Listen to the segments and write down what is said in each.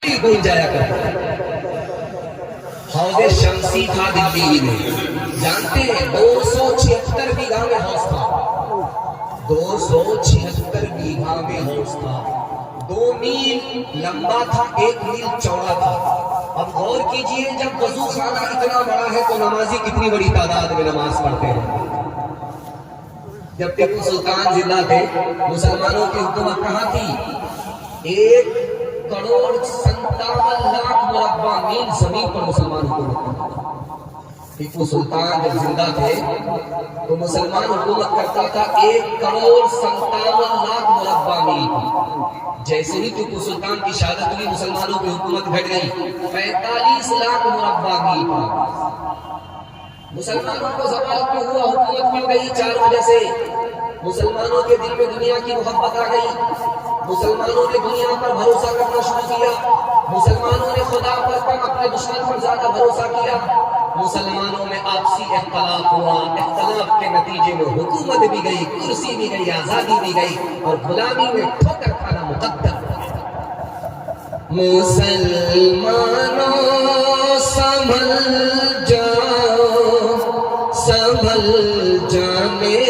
گھنٹی گونج جایا کرتا تھا۔ حوض شمسی تھا دلی میں، جانتے ہیں 276 بیگھہ میں حوض تھا، 276 بیگھہ میں حوض تھا، 2 میل لمبا تھا، 1 میل چوڑا تھا۔ اب غور کیجئے جب وضو خانہ اتنا بڑا ہے تو نمازی کتنی بڑی تعداد میں نماز پڑھتے ہیں۔ جب ٹیپو سلطان زندہ تھے مسلمانوں کی حکومت کہاں تھی؟ 1,57,00,000 مربع میل زمین پر مسلمان حکومت کرتا تھا۔ ٹیپو سلطان جب زندہ تھے تو مسلمان حکومت کرتا تھا 1,57,00,000 مربع میل کی۔ جیسے ہی ٹیپو سلطان کی شہادت ہوئی مسلمانوں کی حکومت گھٹ گئی، 45 لاکھ مربع میل کی۔ مسلمانوں کو زوال کیوں ہوا، حکومت کیوں گئی؟ 4 وجہ سے۔ مسلمانوں کے دل میں دنیا کی محبت آ گئی، مسلمانوں نے دنیا پر بھروسہ کرنا شروع کیا، مسلمانوں نے خدا پر کم اپنے دشمن پر زیادہ بھروسہ کیا، مسلمانوں میں آپسی اختلاف ہوا، اختلاف کے نتیجے میں حکومت بھی گئی، کرسی بھی گئی، آزادی بھی گئی، اور غلامی میں ٹھوکر کھانا مقدر ہو گیا۔ مسلمانوں سنبھل جاؤ، سنبھل جانے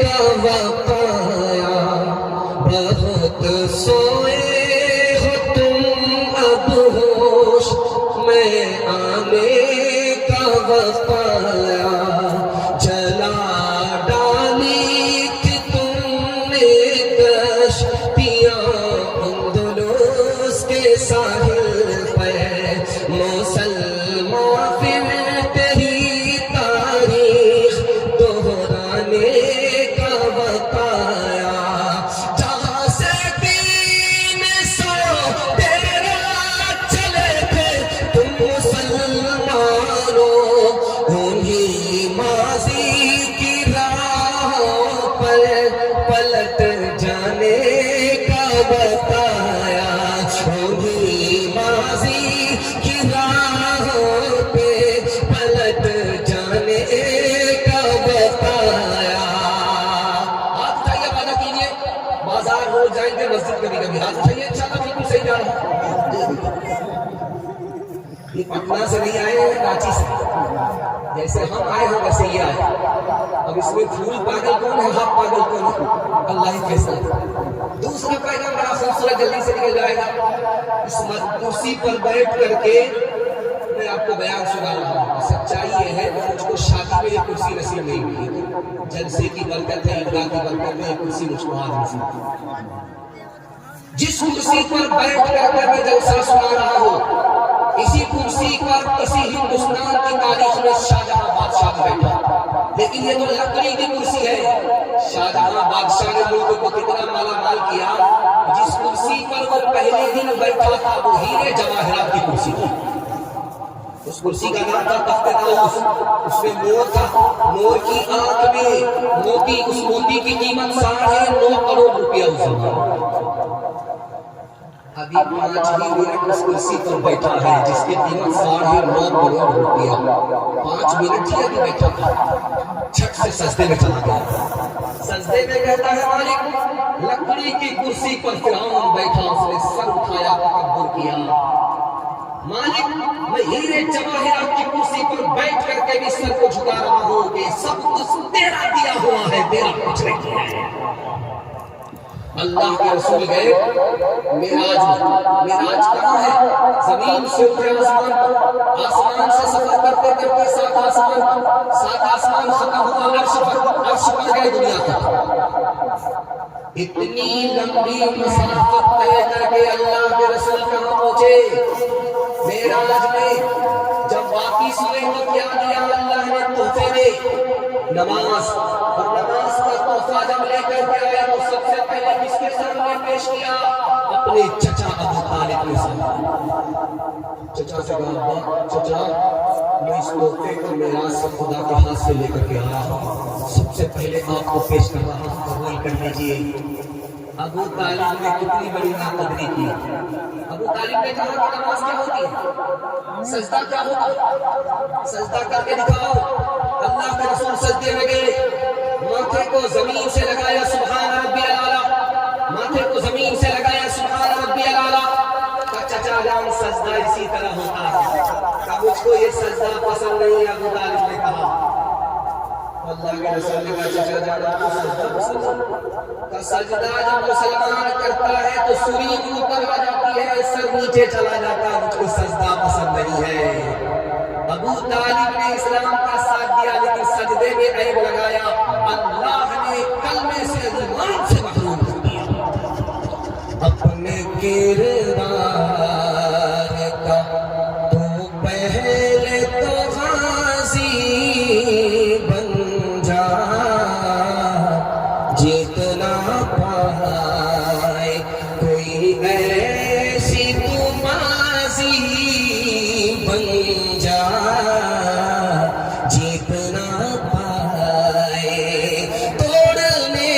کا وقت آیا، بہت سوئے ہو تم اب ہوش میں آنے کا وقت آیا، جلا ڈالی تھی تم نے کشتیاں اندلس کے ساحل پہ، مسلمان پھر ہی تاریخ دہرانے کا وقت آیا، جہاں سے 300 تیرا چلے تھے تم مسلمانوں، انہی ماضی کی راہوں پر پلٹ جانے کا وقت آیا، انہی ماضی کی راہوں پہ پلٹ جانے کا وقت آیا۔ ہاتھ اٹھائیے، وعدہ کیجیے، بازار ہو جائیں گے مسجد کبھی کبھی، ہاتھ اٹھائیے، انشاءاللہ بالکل صحیح جا رہا ہوں۔ یہ پٹنہ سے نہیں آئے، کراچی سے، جیسے ہم آئے ہیں ویسے یہ آئے۔ اب اس میں پھول پاگل کون ہے، ہاتھ پاگل کون ہے؟ اللہ ہی فیصلہ۔ دوسرا پیغام بڑا خوبصورت، جلدی سے نکل جائے گا۔ اس کرسی پر بیٹھ کر کے میں آپ کو بیان سنا رہا ہوں، سچائی یہ ہے کہ مجھ کو شادی میں یہ کرسی نصیب نہیں ہوئی، جلسے کی برکت ہے، عیدگاہ کی برکت ہے، یہ کرسی مجھ کو آج نصیب ہوئی۔ جس کرسی پر بیٹھ کر کے میں جلسہ سنا رہا ہوں، اسی کرسی پر کسی ہندوستان کی تاریخ میں شاہجہاں بادشاہ بھی بیٹھا، لیکن یہ تو لکڑی کی کرسی ہے۔ شاہجہاں بادشاہ نے ملک کو کتنا مالا مال کیا، جس کرسی پر وہ پہلے دن بیٹھا تھا وہ ہیرے جواہرات کی کرسی تھی۔ اس کرسی کا نام تھا تخت طاؤس، اس میں مور تھا، مور کی آنکھ میں موتی، اس موتی کی قیمت 9.5 کروڑ روپیہ اس زمانے۔ ابھی 5 ہی منٹ اس کرسی پر بیٹھا ہے جس کی قیمت 9.5 کروڑ روپیہ، 5 منٹ ہی ابھی بیٹھا تھا، چھٹ سے سجدے میں چلا گیا۔ سجدے میں کہتا ہے مالک، لکڑی کی کرسی پر فرعون بیٹھا، اس نے سر اٹھایا، تکبر کیا، مالک میں ہیرے جواہرات کی کرسی پر بیٹھ کر کے بھی سر کو جھکا رہا ہوں کہ سب کچھ تیرا دیا ہوا ہے، میرا کچھ نہیں کیا ہے۔ اللہ کے رسول گئے معراج میں، معراج کہاں ہے؟ زمین سے اٹھے آسمان پر، آسمان سے سفر کرتے کرتے 7 آسمان ختم ہوا، عرش پر گئے دنیا کا۔ اتنی لمبی مسافت طے کر کے اللہ کے رسول کہاں پہنچے؟ معراج میں جب واپس ہوئے تو کیا دیا اللہ نے تحفے میں؟ نماز، اور نماز کا تحفہ جب لے کر کے آیا تو سب سے پہلے کس کے سامنے پیش کیا؟ اپنے چچا ابو طالب کے سامنے۔ چچا سے کہا، چچا میں اس تحفے کو معراج سے خدا کے ہاتھ سے لے کر کے آیا ہوں، سب سے پہلے آپ کو پیش کر رہا ہوں، قبول کر لیجیے۔ ابو طالب نے کتنی بڑی ناقدری کی۔ ابو طالب نے کہا کہ نماز کیا ہوتی ہے، سجدہ کیا ہوتا ہے، سجدہ کر کے دکھاؤ۔ اللہ کے رسول سجدے میں گئے، ماتھے کو زمین سے لگایا، سبحان ربی الاعلیٰ، ماتھے کو زمین سے لگایا، سبحان ربی الاعلیٰ۔ چچا السلام سجدہ اسی طرح ہوتا ہے. کہ مجھ کو یہ سجدہ پسند نہیں. ابو طالب نے کہا اللہ کے رسول نے کہا چچا جان آپ کو سجدہ پسند ہے؟ کہ سجدہ جب مسلمان کرتا ہے تو سری بھی اوپر آ جاتی ہے, سر نیچے چلا جاتا ہے. مجھ کو سجدہ پسند نہیں ہے. ابو طالب نے اسلام کا ساتھ دیا لیکن سجدے میں عیب لگایا. اللہ نے کلمے سے ایمان سے محروم کر دیا. اپنے کردار کا تو پہلے تو غازی بن جا, جتنا پائے کوئی ایسی تو ماضی بن جا, جتنا پائے توڑنے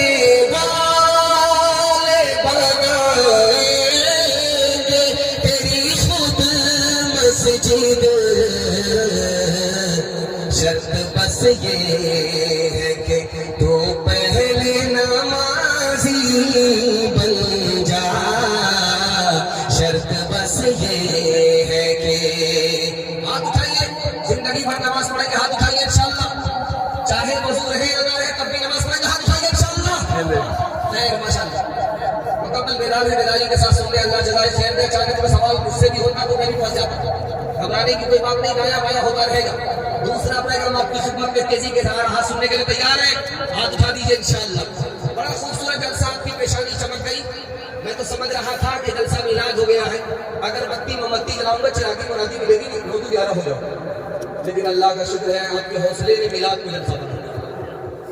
والے بنائیں گے تیری خود مسجد. شرط بس یہ ہے کہ تو پہلے نمازی بن جا. شرط بس یہ ہے کہ ہاتھ اٹھائیے, زندگی بھر نماز پڑھیں گے, ہاتھ اٹھائیے انشاءاللہ. چاہے وضو رہے یا نہ رہے تب بھی نماز پڑھیں گے, ہاتھ اٹھائیے انشاءاللہ. خیر ماشاءاللہ. مکمل بیداری کے ساتھ سن لیں. اللہ جزائے خیر دے. چاہے تو سوال مجھ سے بھی ہوتا تو میں بھی پھنس جاتا. گھبرانے کی کوئی بات نہیں, دایا بایاں ہوتا رہے گا. دوسرا پیغام آپ کی خدمت میں تیزی کے ساتھ ہاتھ سننے کے لیے تیار ہے, ہاتھ اٹھا دیجیے انشاءاللہ. بڑا خوبصورت جلسہ, آپ کی پیشانی چمک گئی. میں تو سمجھ رہا تھا کہ جلسہ میلاد ہو گیا ہے. اگر بتی مومبتی جلاؤں گا چراغی مرادی ملے گی, روزو 11 ہو جاؤ. لیکن اللہ کا شکر ہے آپ کے حوصلے نے میلاد کو جلسہ بنا دیا.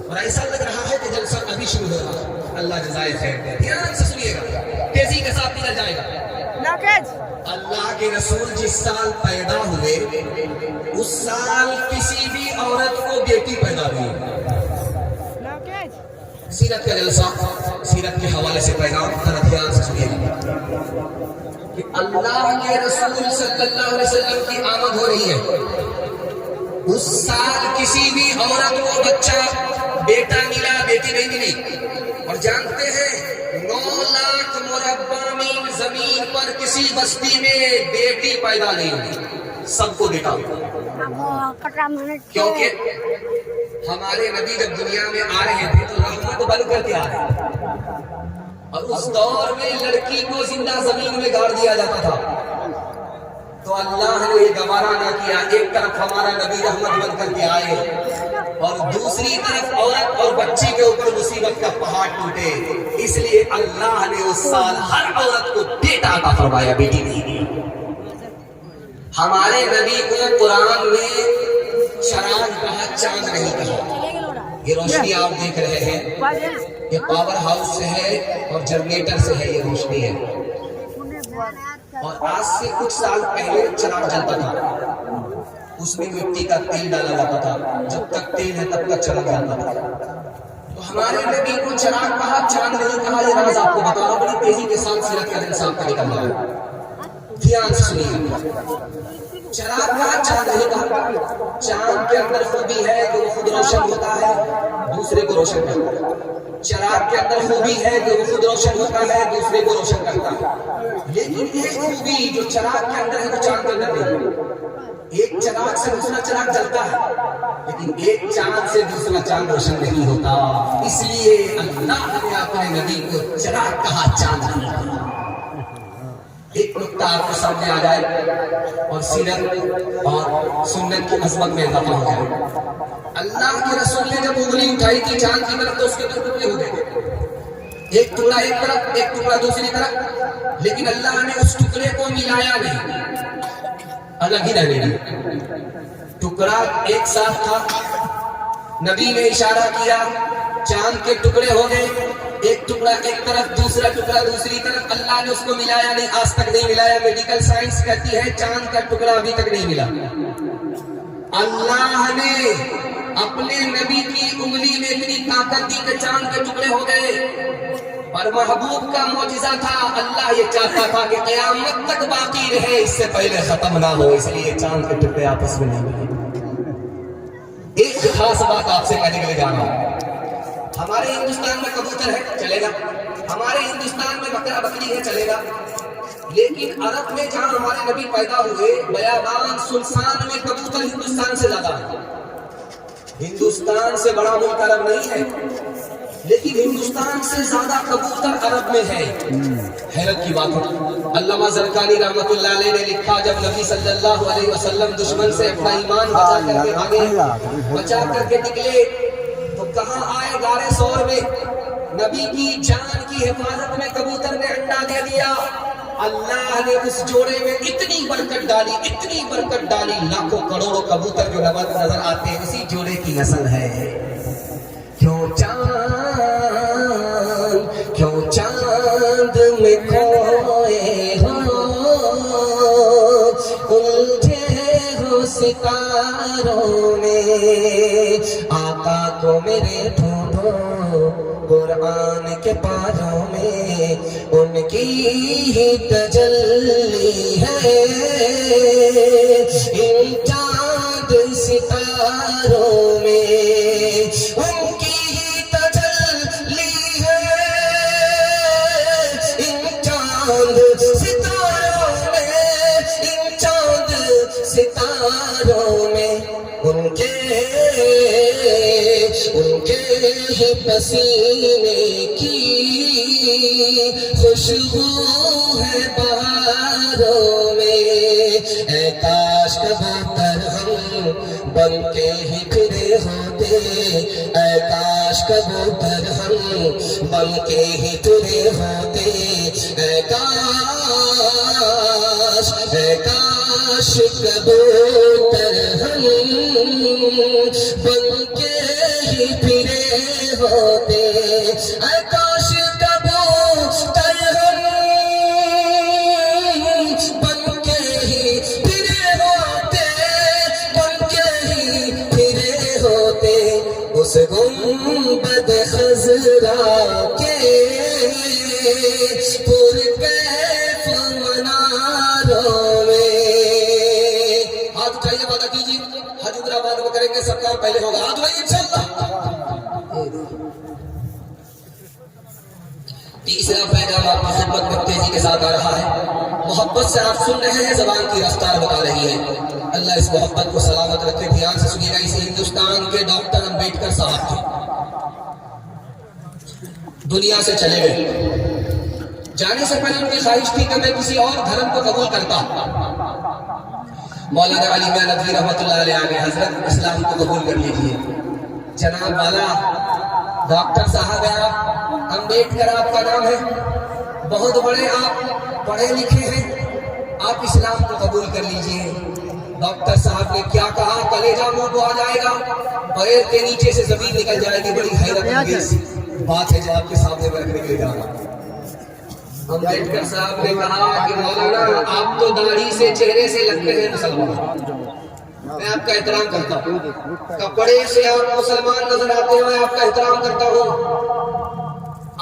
اور ایسا لگ رہا ہے کہ جلسہ ابھی شروع ہو رہا ہے. اللہ جزائے خیر دے. دھیان سے سنیے گا, تیزی کے ساتھ نکل جائے گا. اللہ کے رسول جس سال پیدا ہوئے اس سال کسی بھی عورت کو بیٹی پیدا ہوئی. سیرت کا جلسہ, سیرت کے حوالے سے پیغام ذرا دھیان سے سنیے گا کہ اللہ کے رسول صلی اللہ علیہ وسلم کی آمد ہو رہی ہے. اس سال کسی بھی عورت کو بچہ بیٹا ملا, بیٹی نہیں ملی. اور جانتے ہیں 9 لاکھ مربع میل زمین پر کسی بستی میں بیٹی پیدا نہیں ہوئی, سب کو بیٹا ہوا. کیونکہ ہمارے نبی جب دنیا میں آ رہے تھے تو رحمت بن کر کے آ رہے تھے. اور اس دور میں لڑکی کو زندہ زمین میں گاڑ دیا جاتا تھا. تو اللہ نے یہ گوارا نہ کیا, ایک طرف ہمارا نبی رحمت بن کر کے آئے اور دوسری طرف عورت اور بچی کے اوپر مصیبت کا پہاڑ ٹوٹے. اس لیے اللہ نے اس سال ہر عورت کو بیٹا عطا فرمایا, بیٹی نہیں. ہمارے نبی کو قرآن میں چراغ کہا, چاند نہیں کہا. یہ روشنی آپ دیکھ رہے ہیں, یہ پاور ہاؤس سے ہے اور جنریٹر سے ہے. یہ روشنی ہے. اور آج سے کچھ سال پہلے چراغ جلتا تھا, اس میں مٹی کا تیل ڈالا جاتا تھا. جب تک تیل ہے تب تک چراغ جلتا تھا. تو ہمارے نبی کو چراغ کہا, چاند نہیں کہا. یہ راز آپ کو بتا رہا ہوں, بڑی تیزی کے ساتھ سیرت کا انسان کا نکل رہا ہے. دھیان سے سنیے. چراغ کہا, چاند نہیں کہا. چاند کے اندر خوبی ہے کہ وہ خود روشن ہوتا ہے, دوسرے کو روشن کرتا ہے. چراغ کے اندر خوبی ہے کہ وہ خود روشن ہوتا ہے, دوسرے کو روشن کرتا ہے. لیکن ایک خوبی جو چراغ کے اندر ہے وہ چاند کے اندر نہیں. ایک چراغ سے دوسرا چراغ جلتا ہے لیکن ایک چاند سے دوسرا چاند روشن نہیں ہوتا. اس لیے اللہ نے اپنے نبی کو چراغ کہا, چاند نہیں کہا. ایک نقطہ آپ کو سامنے آ جائے اور سیرت اور سنت کی عظمت میں اضافہ ہو جائے. اللہ کے رسول نے جب انگلی اٹھائی تھی چاند کی طرف تو اس کے دو ٹکڑے ہو گئے, ایک ٹکڑا ایک طرف, ایک ٹکڑا دوسری طرف. لیکن اللہ نے اس ٹکڑے کو ملایا نہیں, الگ ہی رہنے دی. ٹکڑا ایک ساتھ تھا, نبی نے اشارہ کیا, چاند کے ٹکڑے ہو گئے. ایک ٹکڑا ایک طرف, دوسرا ٹکڑا دوسری طرف. اللہ نے اس کو ملایا نہیں, آج تک نہیں ملایا. میڈیکل سائنس کہتی ہے چاند کا ٹکڑا ابھی تک نہیں ملا. اللہ نے اپنے نبی کی انگلی میں اتنی طاقت دی کہ چاند کے ٹکڑے ہو گئے. اور محبوب کا معجزہ تھا, اللہ یہ چاہتا تھا کہ قیامت تک باقی رہے, اس سے پہلے ختم نہ ہو, اس لیے چاند کے ٹکڑے آپس میں نہیں ملے. ایک خاص بات آپ سے کہنے کے لیے جا رہا ہوں. ہمارے ہندوستان میں کبوتر ہے, چلے گا. ہمارے ہندوستان میں بکرا بکری ہے, چلے گا. لیکن عرب میں جہاں ہمارے نبی پیدا ہوئے بیابان سلسان میں کبوتر ہندوستان سے زیادہ ہے. ہندوستان سے بڑا ملک عرب نہیں ہے لیکن ہندوستان سے زیادہ کبوتر عرب میں ہے. حیرت کی بات ہے. علامہ زرقانی رحمۃ اللہ علیہ نے لکھا جب نبی صلی اللہ علیہ وسلم دشمن سے اپنا ایمان بچا کر کے بھاگے, بچا کر کے نکلے تو کہاں آئے غار ثور میں. نبی کی جان کی حفاظت میں کبوتر نے انڈا دے دیا. اللہ نے اس جوڑے میں اتنی برکت ڈالی, اتنی برکت ڈالی, لاکھوں کروڑوں کبوتر جو نظر آتے ہیں اسی جوڑے کی نسل ہے. کیوں چاند میں کھوئے ہو الجھے ہو ستاروں میں, آقا کو میرے ڈھونڈو قرآن کے پاروں میں, ان کی ہی تجلی ہے ان چاند ستاروں میں, ان کی ہی تجلی ہے ان چاند ستاروں میں, ان چاند ستاروں میں, ان کے ہی پسینے کی خوشبو ہے بہاروں میں. اے کاش کبوتر ہم بن کے ہی پھرے ہوتے, اے کاش کبوتر ہم بن کے ہی پھرے ہوتے, اے کاش کبوتر ہم بن کے ہی پھرے ہوتے, اے کاش کبوتر ہم بن کے ہی پھرے ہوتے, بن کے ہی پھرے ہوتے, اس گنبد خضرا کے پرکیف مناروں میں. ہاتھ اٹھائیے, وعدہ کیجیے حج عمرہ بعد میں کریں گے, سب کام پہلے ہوگا. ہاتھ اٹھائیے انشاءاللہ. تیسرا پیغام آپ کی خدمت میں تیزی کے ساتھ آ رہا ہے. محبت سے آپ سن رہے ہیں, زبان کی رفتار بتا رہی ہے. اللہ اس محبت کو سلامت رکھے. دھیان سے سنیے گا. اسی ہندوستان کے ڈاکٹر امبیڈکر صاحب تھے, دنیا سے چلے گئے. جانے سے پہلے ان کی خواہش تھی کہ میں کسی اور دھرم کو قبول کرتا. مولانا علی میاں ندوی رحمۃ اللہ علیہ آگے, حضرت اسلام کو قبول کر لیجیے. جناب والا ڈاکٹر صاحب ہے آپ, امبیڈکر آپ کا نام ہے, بہت بڑے آپ پڑھے لکھے ہیں, آپ اسلام کو قبول کر لیجیے. ڈاکٹر صاحب نے کیا کہا, کلیجہ منہ کو آ جائے گا, پیر کے نیچے سے زمین نکل جائے گی. بڑی حیرت انگیز بات ہے جو آپ کے سامنے میں رکھنے کے لیے جا رہا ہوں. امبیڈکر صاحب نے کہا کہ مولانا آپ تو داڑھی سے چہرے سے لگتے ہیں مسلمان, میں آپ کا احترام کرتا ہوں. کپڑے سے آپ مسلمان نظر آتے ہیں, میں آپ کا احترام کرتا ہوں.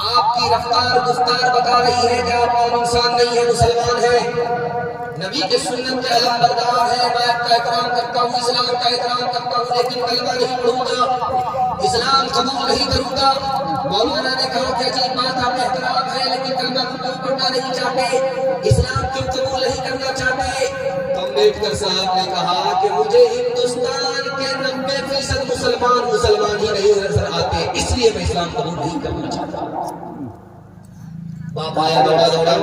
آپ کی رفتار گفتار بتا رہی ہے کہ آپ عام انسان نہیں ہیں, مسلمان ہیں, نبی کے سنت کے علم بردار ہیں. میں آپ کا احترام کرتا ہوں, اسلام کا احترام کرتا ہوں, لیکن کلمہ نہیں پڑھوں گا, اسلام قبول نہیں کروں گا. مولانا نے کہا کہ عجیب بات, آپ احترام ہے لیکن کلمہ کیوں پڑھنا نہیں چاہتے, اسلام کیوں قبول نہیں کرنا چاہتے. امبیڈکر صاحب نے کہا کہ مجھے ہندوستان کے 90% مسلمان ہی نہیں نظر آتے, اس لیے میں اسلام قبول نہیں کرنا چاہتا. باپ آیا دوڑا دوڑا,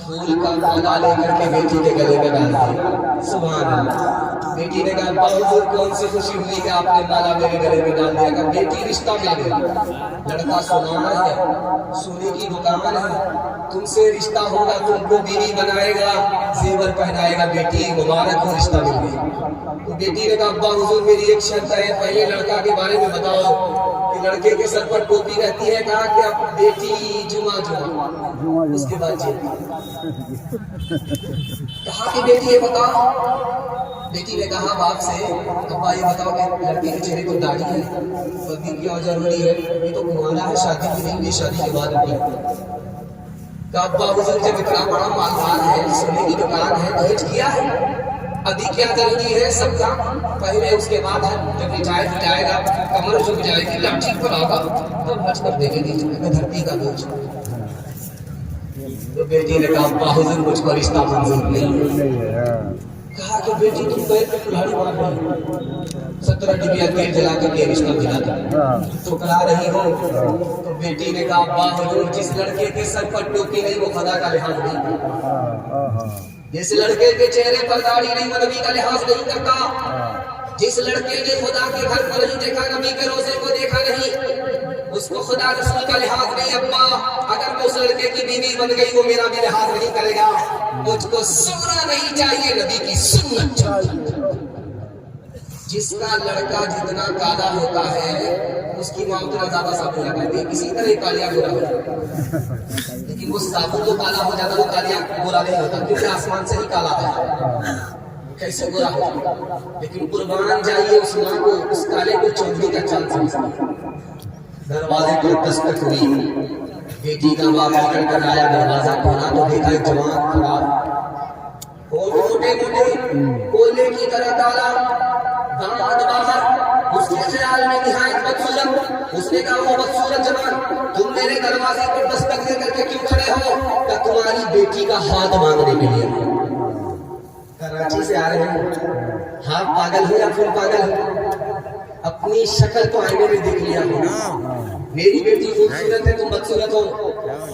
پھول کا پودا لے کر کے بیٹی کے گلے میں ڈال دیا. سبحان اللہ. بیٹی نے کہا بہت کون سی خوشی ہوئی کہ آپ نے مالا میرے گلے میں ڈال دیا. کہ بیٹی رشتہ مل گیا, لڑکا سنانا ہے, سونے کی دکان ہے, تم سے رشتہ ہوگا, تم کو بیوی بنائے گا, زیور پہنائے گا. بیٹی مبارک ہو, رشتہ مل گیا. تو بیٹی نے کہا ابا حضور میری ایک شرط ہے, پہلے لڑکا کے بارے میں بتاؤ کہ لڑکے کے سر پر ٹوپی رہتی ہے. کہا کہ اب بیٹی جمعہ اس کے بعد کہا کہ بیٹی یہ بتاؤ. بیٹی نے کہا باپ سے ابا یہ بتاؤ کہ لڑکے کے چہرے کو داڑھی ہے, پگڑی کیوں ضروری ہے, یہ تو کنوالا ہے, شادی کی نہیں, یہ شادی کے بعد ہوگی. کہا ابا حضور جب اتنا بڑا مالدار ہے, سونے کی دکان ہے, دہیج کیا ہے, ابھی کیا ضروری ہے, سب کا پہلے اس کے بعد جب ریٹائر جائے گا, کمر جھک جائے گی, لاٹھی پر آگا تب حج کر دے گی. دھرتی کا بوجھ تو بیٹی نے کہا ابا حضور مجھ کو رشتہ منظور نہیں ہے. کہا کہ بیٹی تم پیر پہ کلاڑی مار رہی 17 ڈبیا تیل جلا کر کے رشتہ ملا تھا تو کرا رہی ہو. تو بیٹی نے کہا ابا حضور جس لڑکے کے سر پر ٹوپی نہیں وہ خدا کا لحاظ نہیں کرتا, جس لڑکے کے چہرے پر داڑھی نہیں وہ نبی کا لحاظ نہیں کرتا, جس لڑکے نے خدا کے گھر کو نہیں دیکھا نبی کے روزے کو دیکھا نہیں اس کو خدا رسول کا لحاظ نہیں. ابا اگر میں اس لڑکے کی بیوی بن گئی وہ میرا بھی لحاظ نہیں کرے گا. مجھ کو سننا نہیں چاہیے, نبی کی سنت چاہیے. جس کا لڑکا جتنا کالا ہوتا ہے اس کی ماں اتنا زیادہ صابن لگاتی ہے, کسی طرح کالیا گورا ہو جاتا, لیکن وہ صابن جو کالا ہو جاتا وہ کالیا گورا نہیں ہوتا کیونکہ آسمان سے ہی کالا ہے, کیسے گورا ہو جاتا. لیکن قربان جائیے اس ماں کو اس کالے کو چودھری کا چاند سمجھتی. دروازے پر دستک ہوئی, بیٹی کا باپ نکل کر آیا, دروازہ کھولا تو دیکھا ایک جوان کھڑا, موٹے موٹے کوئلے کی طرح کالا, داماد باہر, اس کے خیال میں نہایت بدصورت. اس نے کہا وہ بدصورت جوان تم میرے دروازے پر دستک دے کر کے کیوں کھڑے ہو؟ کہ تمہاری بیٹی کا ہاتھ مانگنے کے لیے. کراچی سے آ رہے ہیں, ہاں پاگل ہو یا پھر پاگل ہو, اپنی شکل تو آئینے میں دیکھ لیا ہو. میری بیٹی خوبصورت ہے تم بدصورت ہو,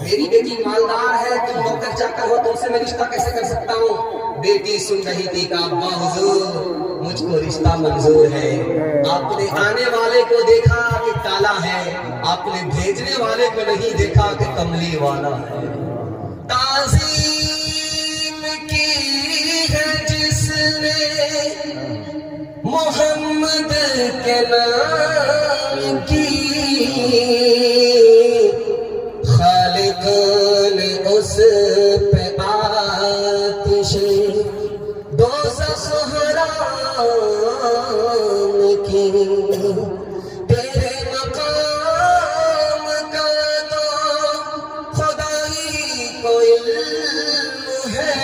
میری بیٹی مالدار ہے تم نوکر چاکر ہو, تم سے میں رشتہ کیسے کر سکتا ہوں؟ بیٹی سن رہی تھی کہ ابا حضور مجھ کو رشتہ منظور ہے. آپ نے آنے والے کو دیکھا کہ کالا ہے, آپ نے بھیجنے والے کو نہیں دیکھا کہ کملی والا ہے. تعظیم کی ہے جس نے محمد کے نام کی, خالق نے اس پہ آتش دوزخ حرام کی. تیرے مقام کا تو خدائی کو علم ہے,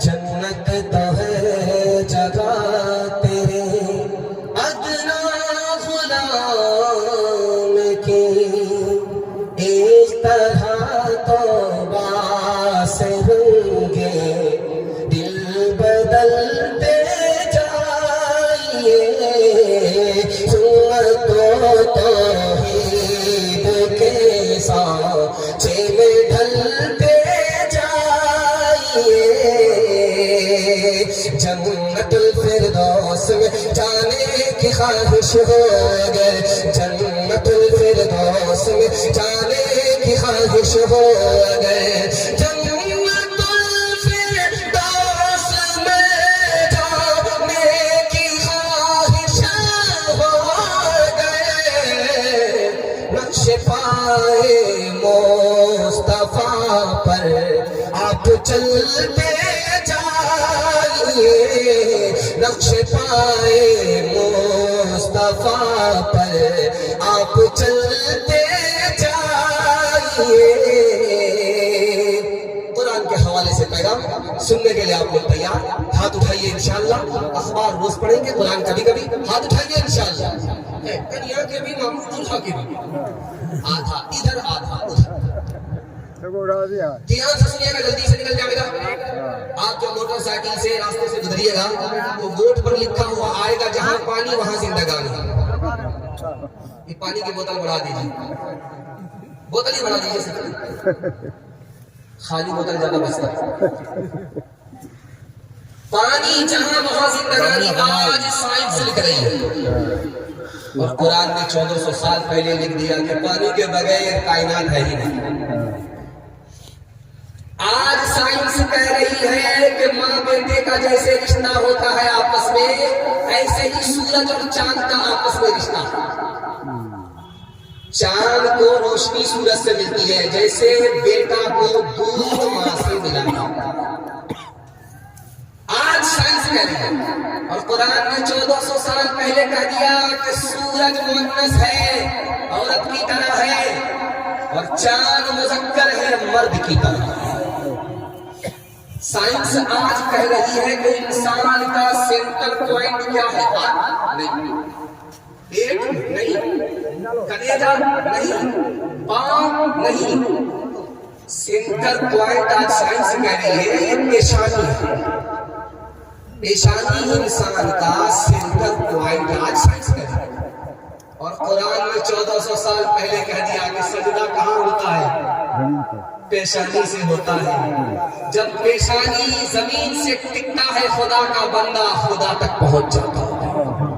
جنت تو ہے جگہ تیرے ادنا غلام کی. اس طرح توبہ سے ہوں گے دل بدلتے جائیے, سنت و توحید کے سانچے میں ڈھلتے جائیے. جنت الفردوس میں جانے کی خواہش ہو اگر, جنت الفردوس میں جانے کی خواہش ہو اگر, جنت الفردوس میں جانے کی خواہش ہو اگر, نقش پائے مصطفیٰ پر آپ چلتے جائیے, نقش پائے مصطفیٰ پر آپ چلتے جائیے. قرآن کے حوالے سے پیغام سننے کے لیے آپ لوگ تیار؟ ہاتھ اٹھائیے انشاءاللہ. اخبار روز پڑھیں گے, قرآن کبھی کبھی. ہاتھ اٹھائیے انشاءاللہ. کنیا کے بھی مامور کے بھی, آدھا ادھر آدھا ادھر. دھیان سے سنیے گا, جلدی سے نکل جائے گا. آپ جو موٹر سائیکل سے راستے سے گزریے گا تو بورڈ پر لکھا ہوا آئے گا جہاں پانی وہاں زندگانی. یہ پانی کی بوتل بڑھا دیجیے, بوتل ہی بڑھا دیجیے, خالی بوتل زیادہ بچتا ہے. پانی جہاں وہاں زندگانی آج سائنس لکھ رہی ہے, اور قرآن نے 1400 سال پہلے لکھ دیا کہ پانی کے بغیر کائنات ہے ہی نہیں. آج سائنس کہہ رہی ہے کہ ماں بیٹے کا جیسے رشتہ ہوتا ہے آپس میں, ایسے ہی سورج اور چاند کا آپس میں رشتہ ہے. چاند کو روشنی سورج سے ملتی ہے جیسے بیٹا کو دودھ ماں سے ملا. آج سائنس کہہ رہی ہے, اور قرآن نے 1400 سال پہلے کہہ دیا کہ سورج مؤنث ہے, عورت کی طرح ہے, اور چاند مذکر ہے, مرد کی طرح. سائنس آج کہہ رہی ہے کہ انسان کا سینٹر پوائنٹ کیا ہے؟ نہیں, پیٹ نہیں، کلیجہ نہیں، پاؤں نہیں، سینٹر پوائنٹ آج سائنس کہہ رہی ہے یہ پیشانی ہے. پیشانی ہی انسان کا سینٹر پوائنٹ آج سائنس کہہ رہی ہے. اور قرآن میں 1400 سال پہلے کہہ دیا کہ سجدہ کہاں ہوتا ہے؟ پیشانی سے ہوتا ہے. جب پیشانی زمین سے ٹکتا ہے خدا کا بندہ خدا تک پہنچ جاتا ہے.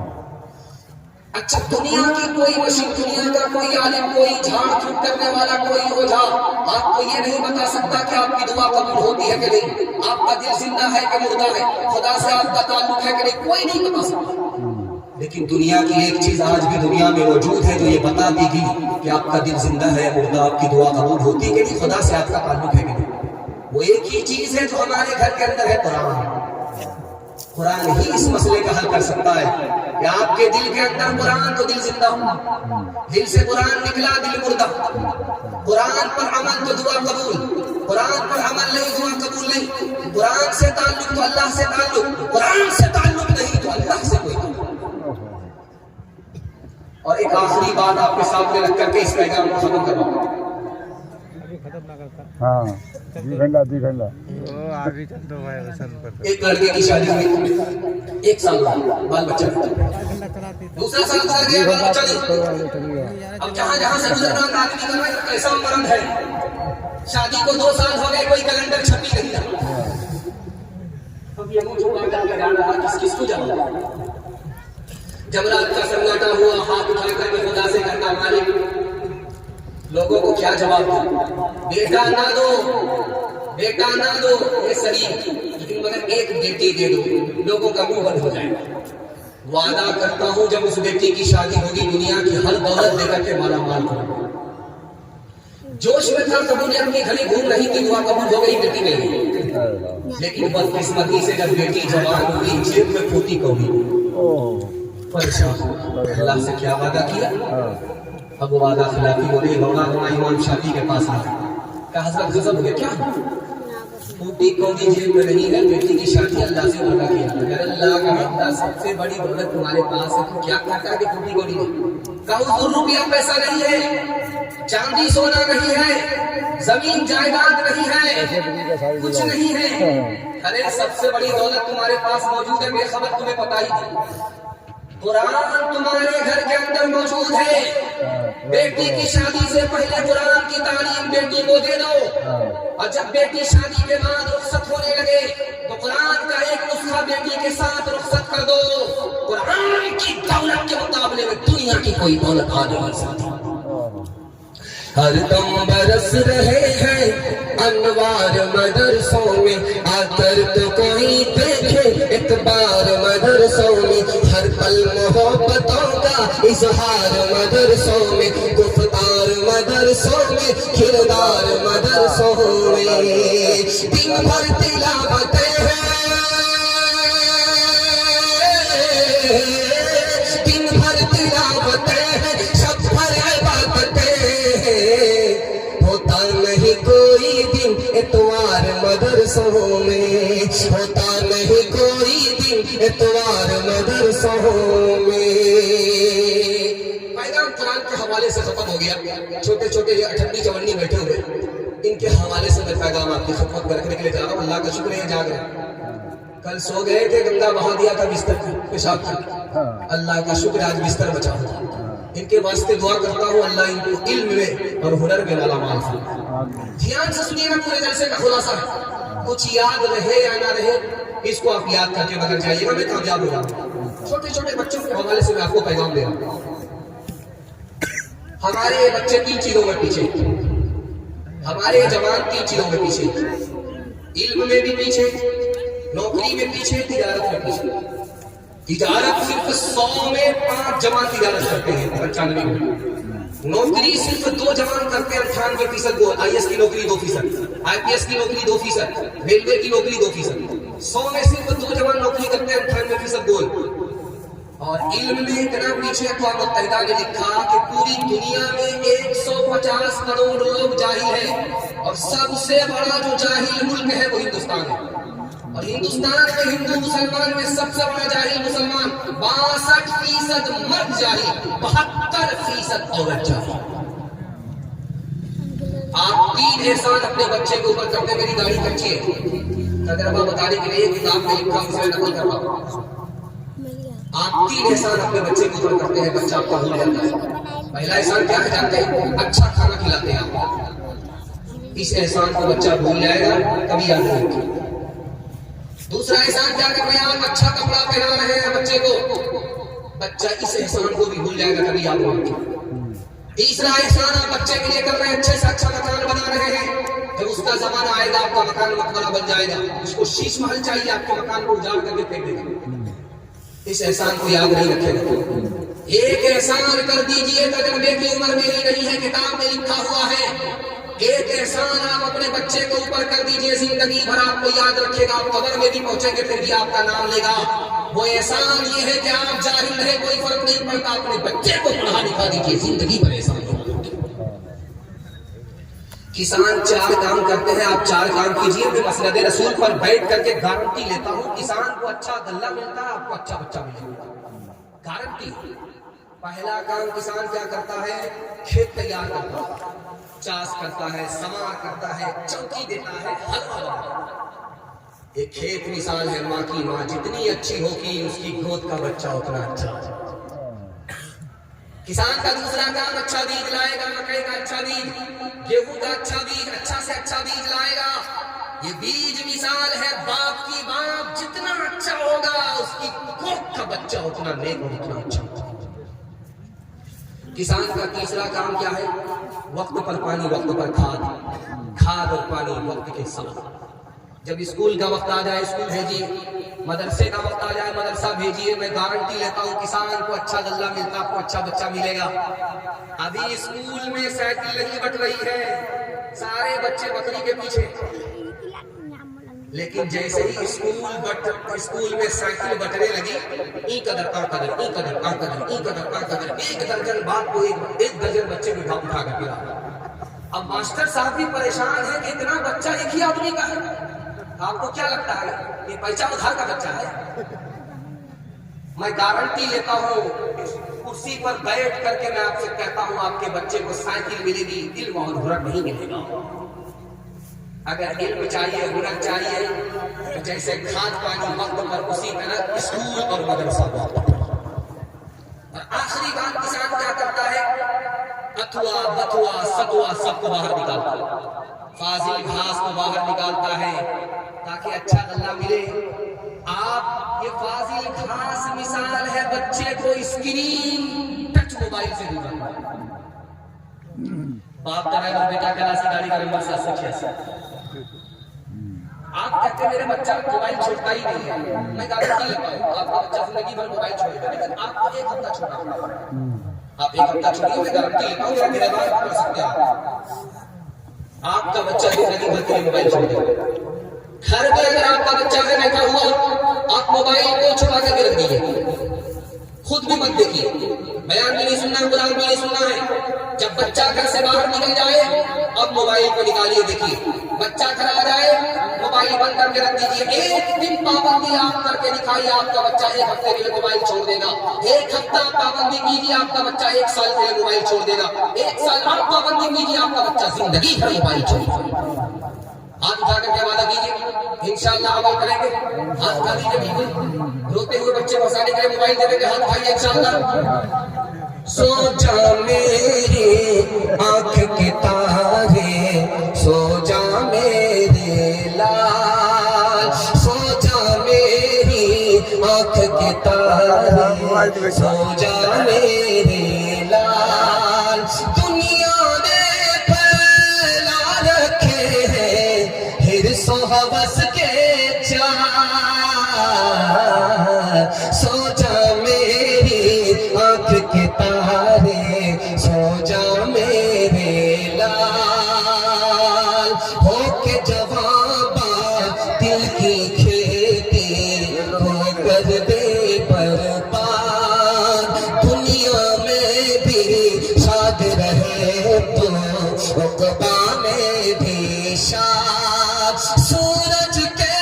اچھا دنیا کی کوئی مشین، دنیا کا کوئی عالم، کوئی جھاڑ پھوک کرنے والا، کوئی اوجھا آپ کو یہ نہیں بتا سکتا کہ آپ کی دعا قبول ہوتی ہے کہ نہیں، آپ کا دل زندہ ہے کہ مردہ ہے، خدا سے آپ کا تعلق ہے کہ نہیں، کوئی نہیں بتا سکتا. لیکن دنیا کی ایک چیز آج بھی دنیا میں موجود ہے جو یہ بتا دی گی کہ آپ کا دل زندہ ہے مردہ، آپ کی دعا قبول ہوتی ہے کہ نہیں، خدا سے آپ کا تعلق ہے کہ نہیں. وہ ایک ہی چیز ہے جو ہمارے گھر کے اندر ہے، قرآن. قرآن ہی اس مسئلے کا حل کر سکتا ہے کہ آپ کے دل کے اندر قرآن تو دل زندہ ہو، دل سے قرآن نکلا دل مردہ. قرآن پر عمل تو دعا قبول، قرآن پر عمل نہیں دعا قبول نہیں. قرآن سے تعلق تو اللہ سے تعلق، قرآن سے تعلق نہیں تو اللہ سے کوئی تعلق. اور ایک آخری بات آپ کے سامنے رکھ کر کے اس پیغام کو ختم کرواؤں. ایک لڑکے کی شادی ہوئی، 1 سال بال بچہ، دوسرا سال گزر گیا بال بچہ نہیں. اب جہاں جہاں سے گزر رہا آدمی کا ایک ایسا مرض ہے، شادی کو 2 سال ہو گئے کوئی کیلنڈر چھپی نہیں رہا. اب یہ منہ چھپا کر کے جان رہا کس کس کو جانا. جب رات کا سناٹا ہوا ہاتھ اٹھا کر کے خدا سے کرنا مالک لوگوں کو کیا جواب دیا؟ بیٹا نہ دو، بیٹا نہ دو، یہ صحیح، لیکن مگر ایک بیٹی دے دو. لوگوں کا منہ بند ہو جائے گا. وعدہ کرتا ہوں جب اس بیٹی کی شادی ہوگی دنیا کی ہر دولت دے کر کے مالا مال کروں. جوش میں تھا قبولیت کی گھڑی گھوم رہی تھی، دعا قبول ہو گئی، بیٹی نہیں. لیکن بدقسمتی سے جب بیٹی جوان ہوئی جیب میں پھوٹی کوڑی پریشان. اللہ سے کیا وعدہ کیا؟ اب وہ وعدہ خلافی ہو رہی. رونا رونا امام شافعی کے پاس آیا کہ حضرت غضب ہو گیا، کیا پھوٹی کوڑی جیب میں نہیں ہے، بیٹی کی شادی اللہ سے وعدہ کیا. اگر اللہ کا بندہ سب سے بڑی دولت تمہارے پاس ہے تو کیا کرتا کہ پھوٹی کوڑی نہیں؟ کہا 1 روپیہ پیسہ نہیں ہے، چاندی سونا نہیں ہے، زمین جائیداد نہیں ہے، کچھ نہیں ہے. ارے سب سے بڑی دولت تمہارے پاس موجود ہے، میری خبر تمہیں پتا ہی نہیں. قرآن تمہارے گھر کے اندر موجود ہے. بیٹی کی شادی سے پہلے قرآن کی تعلیم بیٹی کو دے دو، اور جب بیٹی شادی کے بعد رخصت ہونے لگے تو قرآن کا ایک نسخہ بیٹی کے ساتھ رخصت کر دو. قرآن کی دولت کے مقابلے میں دنیا کی کوئی دولت آنے والی ساتھ ہر دم برس رہے ہیں انوار مدرسوں میں، آ کر تو کوئی دیکھے ایک بار مدرسوں میں. ہر پل محبتوں کا اظہار مدرسوں میں، گفتار مدرسوں میں، کردار مدرسوں میں. دن بھر تلاوتیں ہیں، دن بھر تلاوتیں ہیں، شب بھر عبادتیں ہیں. ہوتا نہیں کوئی دن اتوار مدرسوں میں، ہوتا نہیں کوئی دن اتوار مدرسوں میں. پیغام قرآن کے حوالے سے ختم ہو گیا. چھوٹے چھوٹے یہ 58 54 بیٹھے ہوئے، ان کے حوالے سے میں پیغام آپ کی خدمت میں رکھنے کے لیے جا رہا ہوں. اللہ کا شکر ہے جاگ رہے. کل سو گئے تھے، گنگا بہا دیا تھا بستر پیشاب کیا. اللہ کا شکر آج بستر بچا ہوا. ان کے واسطے دعا کرتا ہوں اللہ ان کو علم میں اور ہنر میں مالا مال فرمائے. دھیان سے سنیے گا، پورے جلسے کا خلاصہ ہے. کچھ یاد رہے یا نہ رہے اس کو آپ یاد کر کے مگر جائیے گا، میں کامیاب ہو جاؤں گا. چھوٹے چھوٹے بچوں کے حوالے سے میں آپ کو پیغام دے رہا ہوں. ہمارے بچے 3 چیزوں میں پیچھے، ہمارے جوان 3 چیزوں میں پیچھے. علم میں بھی پیچھے، نوکری میں پیچھے، تجارت میں پیچھے. تجارت صرف 100 میں 5 جوان تجارت کرتے ہیں 95 میں. نوکری صرف 2 جوان کرتے ہیں 98%. آئی ایس کی نوکری 2%، آئی پی ایس کی نوکری 2%، ریلوے کی نوکری 2%. 100 میں صرف 2 جوان نوکری کرتے ہیں 98% گول. اور علم میں اتنا پیچھے اقوام متحدہ نے لکھا کہ پوری دنیا میں 150 کروڑ لوگ جاہل ہیں، اور سب سے بڑا جو جاہل ملک ہے وہ ہندوستان ہے. اور ہندوستان میں ہندو مسلمان میں سب سے بڑا جاہل مسلمان 62% مرد جاہل 72% عورت جاہل. آپ 3 احسان اپنے بچے کے اوپر کرتے. میری داڑھی کچی ہے تجربہ بتانے کے لیے کتاب میں لکھا اسے نقل کروا. آپ 3 احسان اپنے بچے کے اوپر کرتے ہیں, بچہ آپ کو بھول جاتا ہے. پہلا احسان کیا ہے جانتے ہیں؟ اچھا کھانا کھلاتے ہیں آپ. اس احسان کو بچہ بھول جائے گا, کبھی یاد نہیں رکھے. دوسرا احسان کیا کر رہے ہیں آپ؟ اچھا کپڑا پہنا رہے ہیں بچے کو, بچہ اس احسان کو بھی بھول جائے گا, کبھی یاد نہیں رکھے. تیسرا احسان آپ بچے کے لیے کر رہے ہیں, اچھے سے اچھا مکان بنا رہے ہیں. جب اس کا زمانہ آئے گا آپ کا مکان مقبرہ بن جائے گا. اس کو شیش محل چاہیے, آپ کے مکان کو اجاڑ کر کے پھینک دے گا. اس احسان کو یاد نہیں رکھے گا. ایک احسان کر دیجئے, تجربے کی عمر میری نہیں ہے, کتاب میں لکھا ہوا ہے. ایک احسان آپ اپنے بچے کو اوپر کر دیجئے, زندگی بھر آپ کو یاد رکھے گا. آپ قبر میں بھی پہنچیں گے پھر بھی آپ کا نام لے گا. وہ احسان یہ ہے کہ آپ جاہل رہے, کوئی فرق نہیں پڑتا, اپنے بچے کو پڑھا لکھا دیجئے, زندگی بھر احسان. کسان 4 کام کرتے ہیں, آپ 4 کام کیجئے. میں مسند رسول پر بیٹھ کر کے گارنٹی لیتا ہوں, کسان کو اچھا غلہ ملتا ہے, آپ کو اچھا بچہ ملے گا, گارنٹی. پہلا کام کسان کیا کرتا ہے؟ کھیت تیار کرتا ہے, چاس کرتا ہے, سمار کرتا ہے, چوکی دیتا ہے, ہل بناتا ہے. ایک کھیت مثال ہے, ماں کی ماں جتنی اچھی ہوگی اس کی گود کا بچہ اتنا اچھا. کسان کا دوسرا کام اچھا بیج لائے گا, مکئی کا اچھا بیج, گیہوں کا اچھا بیج, اچھا سے اچھا بیج لائے گا. یہ بیج مثال ہے باپ کی. باپ جتنا اچھا ہوگا اس کی کوکھ کا بچہ اتنا نیک اور اتنا اچھا. کسان کا تیسرا کام کیا ہے؟ وقت پر پانی, وقت پر کھاد, کھاد اور پانی وقت کے ساتھ. جب اسکول کا وقت آ جائے اسکول بھیجیے, مدرسے کا وقت آ جائے مدرسہ بھیجیے. میں گارنٹی لیتا ہوں کسان کو اچھا غلہ ملتا, آپ کو اچھا بچہ ملے گا. ابھی اسکول میں سائیکل نہیں بٹ رہی ہے, سارے بچے بکری کے پیچھے. لیکن جیسے ہی اسکول میں سائیکل بٹنے لگی, ایک قدر کا قدر, ایک قدر کا قدر, ایک قدر کا قدر, 1 درجن باپ کو 1 درجن بچے کو اٹھا کر گیا. اب ماسٹر صاحب بھی پریشان ہے کہ اتنا بچہ ایک ہی آدمی کا ہے. آپ کو کیا لگتا ہے یہ پیسہ ادھار کا بچہ ہے؟ میں گارنٹی لیتا ہوں, کرسی پر بیٹھ کر کے میں آپ سے کہتا ہوں, آپ کے بچے کو سائیکل ملے گی, علم اور ہنر نہیں ملے گا. اگر علم چاہیے, ہنر چاہیے, تو جیسے کھاد پانی وقت پر, اسی طرح اسکول اور مدرسہ وقت پر. اور آخری کام کسان کیا کرتا ہے؟ اتوا بتوا ستوا سب کو باہر نکالتا ہے, فاضل گھاس کو باہر نکالتا ہے تاکہ اچھا غلہ ملے. آپ یہ فاضل گھاس مثال ہے بچے کو اسکرین ٹچ موبائل سے دور رکھنا. باپ ڈرائیور, بیٹا کلاسی گاڑی کا نمبر 786. آپ کہتے ہیں میرے بچہ موبائل چھوڑتا ہی نہیں ہے. میں گارنٹی لیتا ہوں آپ کا بچہ زندگی بھر موبائل چھوڑے گا, لیکن آپ کو 1 ہفتہ چھوڑنا پڑے. آپ 1 ہفتہ چھوڑیے, میں گارنٹی لیتا ہوں, میرے بات کر سکتے ہیں آپ کا بچہ زندگی بھر کے لیے موبائل چھوڑ دے گا. گھر میں اگر آپ کا بچہ ہے بیٹھا ہوا, آپ موبائل کو چھپا کر کے رکھ دیجیے, خود بھی مت دیکھیے. بیان بھی نہیں سننا, قرآن بھی نہیں سننا ہے. جب بچہ گھر سے باہر نکل جائے, اب موبائل کو نکالیے, دیکھیے. بچہ گھر آ جائے, موبائل بند کر کے رکھ دیجیے. 1 دن پابندی آپ کر کے دکھائیے, آپ کا بچہ 1 ہفتے کے لیے موبائل چھوڑ دے گا. 1 ہفتہ پابندی کیجیے, آپ کا بچہ 1 سال کے لیے موبائل چھوڑ دے گا. 1 سال آپ پابندی کیجیے, آپ کا بچہ زندگی بھر موبائل چھوڑ دے گا. ہاتھ اٹھا کر کے وعدہ کیجیے, انشاءاللہ عمل کریں گے. ہاتھ اٹھا دیجیے, بالکل روتے ہوئے بچے کو ہنسانے کے لیے موبائل دے دیں گے, ہاتھ اٹھائیے انشاءاللہ. سو جا میری آنکھ کے تارے, سو جا میرے لال, سو جا میری آنکھ کے تارے, سو جا میرے لال. دنیا نے پھیلا رکھے ہیں حرص و ہوس کے چار, سو جا میری آنکھ کے تارے, سو جا میرے لال. ہو کے جواب دل کی کھیتی ہو کر دے برباد. دنیا میں بھی شاد رہے تو عقبہ میں بھی شاد. سورج کے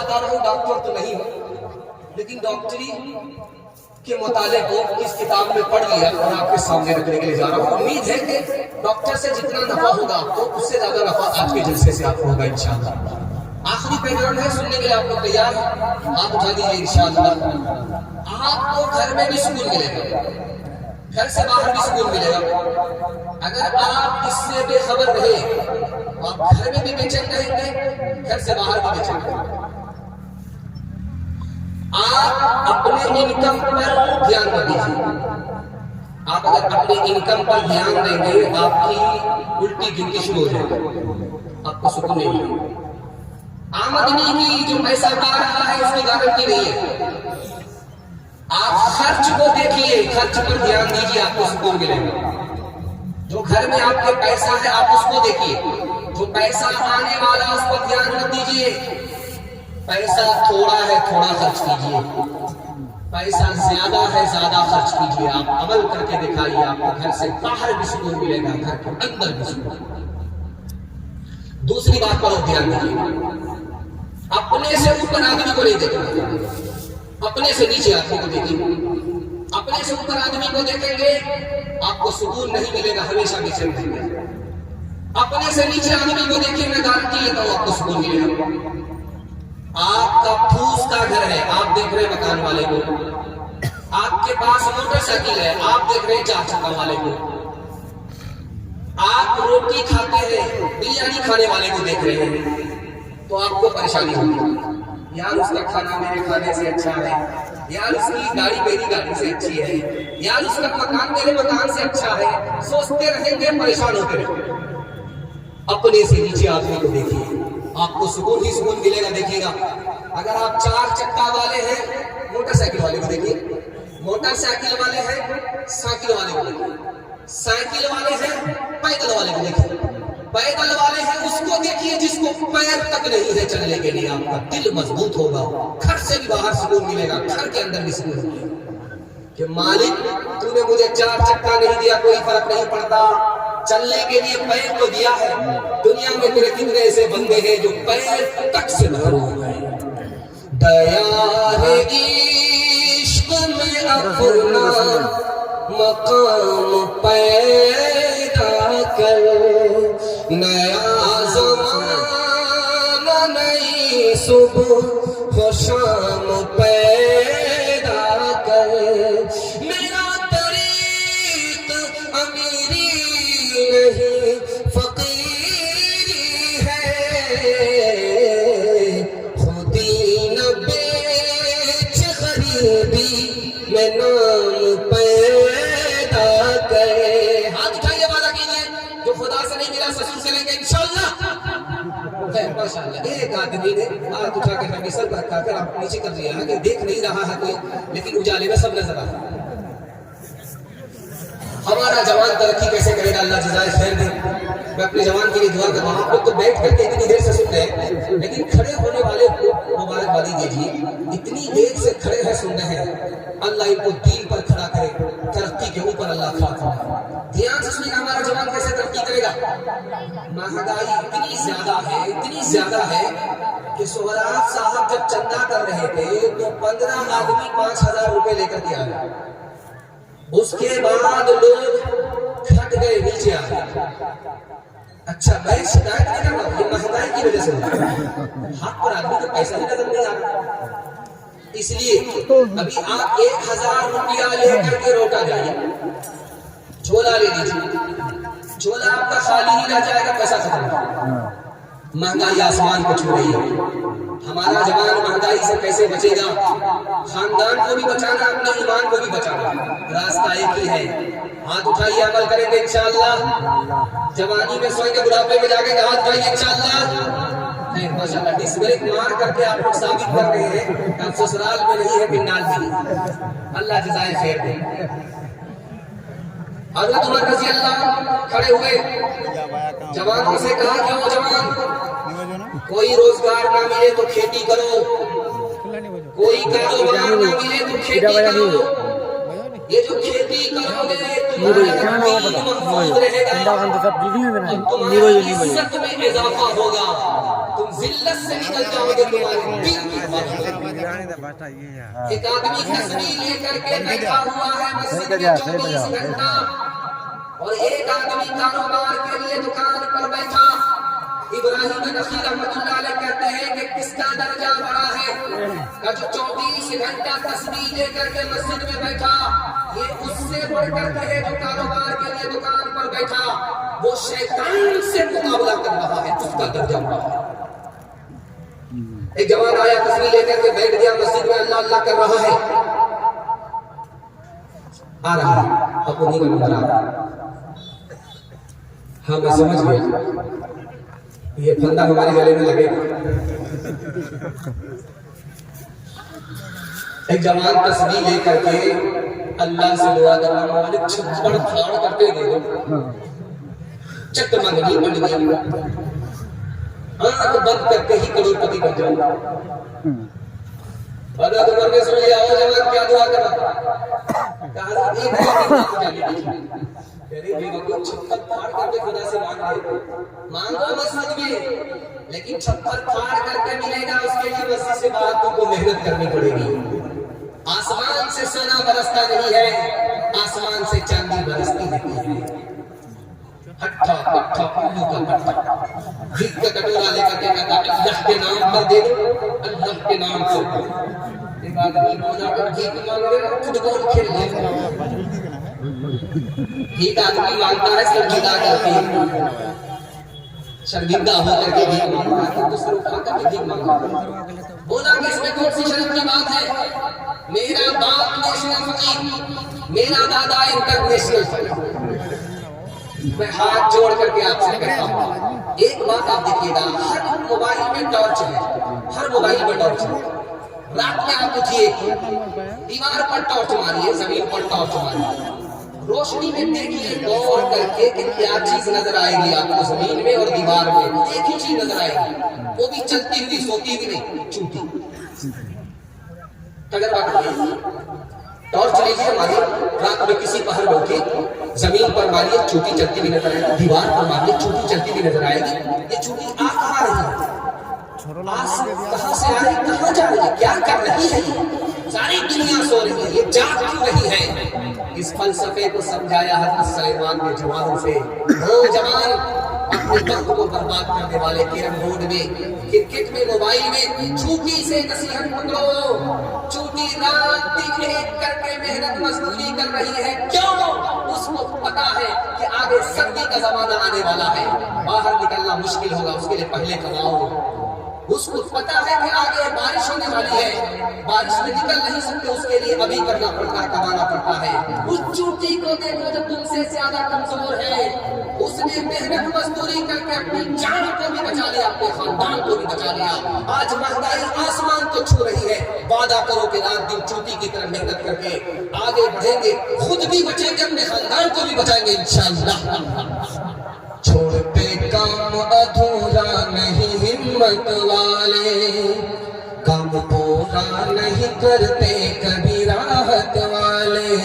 بتا رہا ہوں ڈاکٹر تو نہیں ہوں، لیکن ڈاکٹری کے مطالعے کو اس کتاب میں پڑھ لیا اور آپ کے سامنے رکھنے کے لیے جا رہا ہوں. امید ہے کہ ڈاکٹر سے جتنا نفع ہوگا آپ کو، اس سے زیادہ نفع آج کے جلسے سے آپ کو ہوگا انشاءاللہ. آخری بیک گراؤنڈ ہے، سننے کے لیے آپ لوگ تیار ہیں؟ ہاتھ اٹھا دیجیے. انشاءاللہ آپ کو گھر میں بھی سکون ملے گا، گھر سے باہر بھی سکون ملے گا. اگر آپ اس سے بے خبر رہے، آپ گھر میں بھی بے چین رہیں گے، گھر سے باہر بھی بے چین رہیں گے. آپ اپنے انکم پر دھیان نہ دیجیے. آپ اگر اپنے انکم پر دھیان دیں گے، آپ کی الٹی گنتی شروع ہو جائے گی، آپ کو سکون نہیں ملے. آمدنی کی جو پیسہ آ رہا ہے اس کی گارنٹی نہیں ہے. آپ خرچ کو دیکھیے، خرچ پر دھیان دیجیے، آپ کو سکون ملے گا. جو گھر میں آپ کے پیسہ ہے آپ اس کو دیکھیے، جو پیسہ آنے والا اس پر دھیان مت دیجیے. پیسہ تھوڑا ہے تھوڑا خرچ کیجیے، پیسہ زیادہ ہے زیادہ خرچ کیجیے. آپ عمل کر کے دکھائیے، آپ کو گھر سے باہر بھی سکون ملے گا، گھر کے اندر بھی سکون. دوسری بات پر دھیان دیجیے، اپنے سے اوپر آدمی کو نہیں دیکھنا، اپنے سے نیچے آدمی کو دیکھیں. اپنے سے اوپر آدمی کو دیکھیں گے آپ کو سکون نہیں ملے گا، ہمیشہ بے چین رہیں گے. اپنے سے نیچے آدمی کو دیکھیں، میں گارنٹی لیتا ہوں آپ کو سکون ملے گا. آپ کا پھوس کا گھر ہے، آپ دیکھ رہے ہیں مکان والے کو. آپ کے پاس موٹر سائیکل ہے، آپ دیکھ رہے ہیں چار چکا والے کو. آپ روٹی کھاتے ہیں، بریانی کھانے والے کو دیکھ رہے ہیں، تو آپ کو پریشانی ہوگی. یار اس کا کھانا میرے کھانے سے اچھا ہے، یار اس کی گاڑی میری گاڑی سے اچھی ہے، یار اس کا مکان میرے مکان سے اچھا ہے. سوچتے رہیں گے، پریشان ہوتے رہیں گے. اپنے سے نیچے آدمی کو دیکھیے، آپ کو سکون ہی سکون ملے گا. دیکھیے گا اگر آپ چار چکا والے ہیں، موٹر سائیکل والے کو دیکھیے. موٹر سائیکل والے ہیں، سائیکل والے کو دیکھیے. سائیکل والے ہیں، پیدل والے کو دیکھیے. پیدل والے ہیں اس کو دیکھیے جس کو پیر تک نہیں ہے چلنے کے لیے. آپ کا دل مضبوط ہوگا، گھر سے بھی باہر سکون ملے گا، گھر کے اندر بھی سکون ملے گا کہ مالک تو نے مجھے چار چکا نہیں دیا، کوئی فرق نہیں پڑتا، چلنے کے لیے پیر کو دیا ہے. دنیا میں تیرے کتنے ایسے بندے ہیں جو پیر تک سے محروم ہیں. دیا ہے عشق میں اپنا مقام پیدا کر، نیا زمانہ نئی صبح و شام پیدا کر. میرا طریق امیری نہیں فقیری ہے، خودی نہ بیچ غریبی میں نام پیدا کرے. ہاتھ اٹھائیے، وعدہ کیجیے جو خدا سے نہیں ملا سسر سے لیں گے انشاءاللہ. ماشاءاللہ ایک آدمی نے ہاتھ اٹھا کے نبی سر پر رکھا کر آپ نیچے کر دیا کہ دیکھ نہیں رہا ہے کوئی، لیکن اجالے میں سب نظر آ رہا ہے. ہمارا جوان ترقی کیسے کرے گا، اللہ جزائے خیر دے. میں اپنے جوان کے لیے دعا کرتا ہوں. آپ لوگ تو بیٹھ کر کے اتنی دیر سے سن رہے ہیں، لیکن کھڑے ہونے والے کو مبارکبادی دیجیے. اتنی دیر سے کھڑے ہیں سن رہے ہیں، اللہ ان کو دین پر کھڑا کرے، ترقی کے اوپر اللہ کھڑا کرے. دھیان سے سنیے، ہمارا جوان کیسے ترقی کرے گا. مہنگائی اتنی زیادہ ہے، اتنی زیادہ ہے کہ سہراب صاحب جب چندہ کر رہے تھے تو 15 آدمی 5000 روپے لے کر کے آئے. اس کے بعد لوگ کھٹ گئے، نیچے آ گئے. اچھا میں شکایت نہیں کر رہا ہوں، یہ مہنگائی کی وجہ سے حق پر آدمی کو پیسہ بھی نظر نہیں آ رہا. اس لیے ابھی آپ 1000 روپیہ لے کر کے روٹا جائیے، جھولا لے لیجیے. جھولا آپ کا خالی ہی رہ جائے گا، پیسہ ختم. مہنگائی آسمان کو چھو رہی ہے. ہمارا جوان مہنگائی سے کیسے بچے گا؟ خاندان کو بھی بچانا، اپنے ایمان کو بھی بچانا. راستہ ایک ہی ہے، ہاتھ اٹھائیے، عمل کریں گے انشاءاللہ. جوانی میں سوئیں گے، بڑھاپے میں جا کے ہاتھ اٹھائیے انشاءاللہ. ماشاءاللہ ڈس بریک مار کر کے آپ لوگ ثابت کر رہے ہیں کہ آپ سسرال میں نہیں ہے، پنڈال میں. اللہ جزائے خیر دے. حضرت عمر رضی اللہ کھڑے ہوئے، جوانوں سے کہا کہ وہ جوان، کوئی روزگار نہ ملے تو کھیتی کرو، کوئی کاروبار نہ ملے تو کھیتی کرو. یہ جو کھیتی کرو گے تمہارا دین محفوظ رہے گا، تمہاری عزت میں اضافہ ہوگا. تم ذلت سے نکل جاؤ گے تمہارے دل کی فرق۔ ایک آدمی تصویر لے کر کے بیٹھا ہوا ہے مسجد میں 24 گھنٹہ، اور ایک آدمی کاروبار کے لیے دکان پر بیٹھا۔ ابراہیم نخعی رحمۃ اللہ علیہ کہتے ہیں کہ کس کا درجہ بڑا ہے، کہ جو 24 گھنٹہ تسبیح لے کر کے مسجد میں بیٹھا، یہ اس سے بڑھ کر کے جو کاروبار کے لیے دکان پر بیٹھا وہ شیطان سے مقابلہ کر رہا ہے، اس کا درجہ بڑا ہے۔ ایک جوان آیا تسبیح لے کر کے بیٹھ گیا مسجد میں، اللہ اللہ کر رہا ہے، آ رہا ہے اپنی میں نظر آ رہا ہے۔ ہاں میں سمجھ گیا یہ پھندا ہمارے گلے میں لگے گا۔ ایک جوان تسبیح لے کر کے اللہ سے دعا کر رہا، مالک چھپڑ پھاڑ کرتے دے دو، چٹ منگنی بن گئی، آنکھ بند کرتے ہی کروڑ پتی بن جاؤں۔ حضرت عمر نے سن لیا، او جوان کیا دعا کر رہا؟ کہا ایک چھپر پھاڑ کر کے خدا سے مانگو مسجد میں، لیکن چھپر پھاڑ کر کے ملے گا، اس کے لیے مسجد سے باہر تم کو محنت کرنی پڑے گی۔ آسمان سے سونا برستا نہیں ہے، آسمان سے چاندی برستی نہیں ہے۔ ہٹھا پٹھا الو کا پٹھا بھیک کا کٹورا لے کر کے کہتا اللہ کے نام پر دے دو، اللہ کے نام پر۔ ایک آدمی بولا کر بھیک مانگ رہے فٹ بال کھیل رہے، ایک آدمی مانگتا ہے شرمندہ کر کے، شرمندہ ہو کر کے بھیک مانگتا ہے، دوسرے اٹھا کر کے بھیک مانگتا ہے۔ بولا کہ اس میں کون سی شرم کی بات ہے؟ میرا باپ نیشنل فقیر، میرا دادا انٹرنیشنل فقیر، میں ہاتھ جوڑ کر کے آپ سے کہتا ہوں ایک بات آپ دیکھیے گا، ہر موبائل میں ٹارچ ہے، ہر موبائل میں ٹارچ ہے۔ رات میں آپ اٹھیے، دیوار پر ٹارچ ماریے، زمین پر ٹارچ ماریے، روشنی میں دیکھیے غور کر کے کہ کیا چیز نظر آئے گی آپ کو زمین میں اور دیوار میں، ایک ہی چیز نظر آئے گی، وہ بھی چلتی ہوئی، سوتی بھی نہیں، چوٹی۔ تجربہ کریے، ٹارچ لیجیے ماریے، رات میں کسی پہاڑ بیٹھے، زمین پر ماریے، چوٹی چلتی بھی نظر آئے گی، دیوار پر ماریے، چوٹی چلتی بھی نظر آئے گی۔ یہ چوٹی آ کہاں رہی ہے؟ کہاں سے آ رہی، کہاں جا رہی ہے، کیا کر رہی ہے؟ یہ ساری دنیا سو رہی ہے، یہ جاگ کیوں رہی ہے؟ اس فلسفے کو سمجھایا حضرت سلیمان نے جوانوں سے۔ وہ جوان اپنے وقت کو برباد کرنے والے کیرم بورڈ میں، کرکٹ میں، موبائل میں، چھوٹی سے نصیحت پکڑو، چھوٹی رات دن ایک کر کے محنت مزدوری کر رہی ہے، کیوں؟ اس کو پتا ہے کہ آگے سردی کا زمانہ آنے والا ہے، باہر نکلنا مشکل ہوگا، اس کے لیے پہلے کماؤ۔ اس کو پتا ہے کہ آگے بارش ہونے والی ہے، بارش میں نکل نہیں سکتے، اس کے لیے ابھی کرنا پڑتا ہے، کمانا پڑتا ہے۔ اس چوٹی کو دیکھو جو تم سے زیادہ کمزور ہے، اس نے محنت مزدوری کر کے اپنی جان کو بھی بچا لیا، اپنے خاندان کو بھی بچا لیا۔ آج مہنگائی آسمان کو چھو رہی ہے، وعدہ کرو کہ رات دن چوٹی کی طرح محنت کر کے آگے بڑھیں گے، خود بھی بچیں گے، اپنے خاندان کو بھی بچائیں گے انشاءاللہ۔ چھوڑتے کام ادھورا نہیں ہمت والے، کام پورا نہیں کرتے کبھی راحت والے،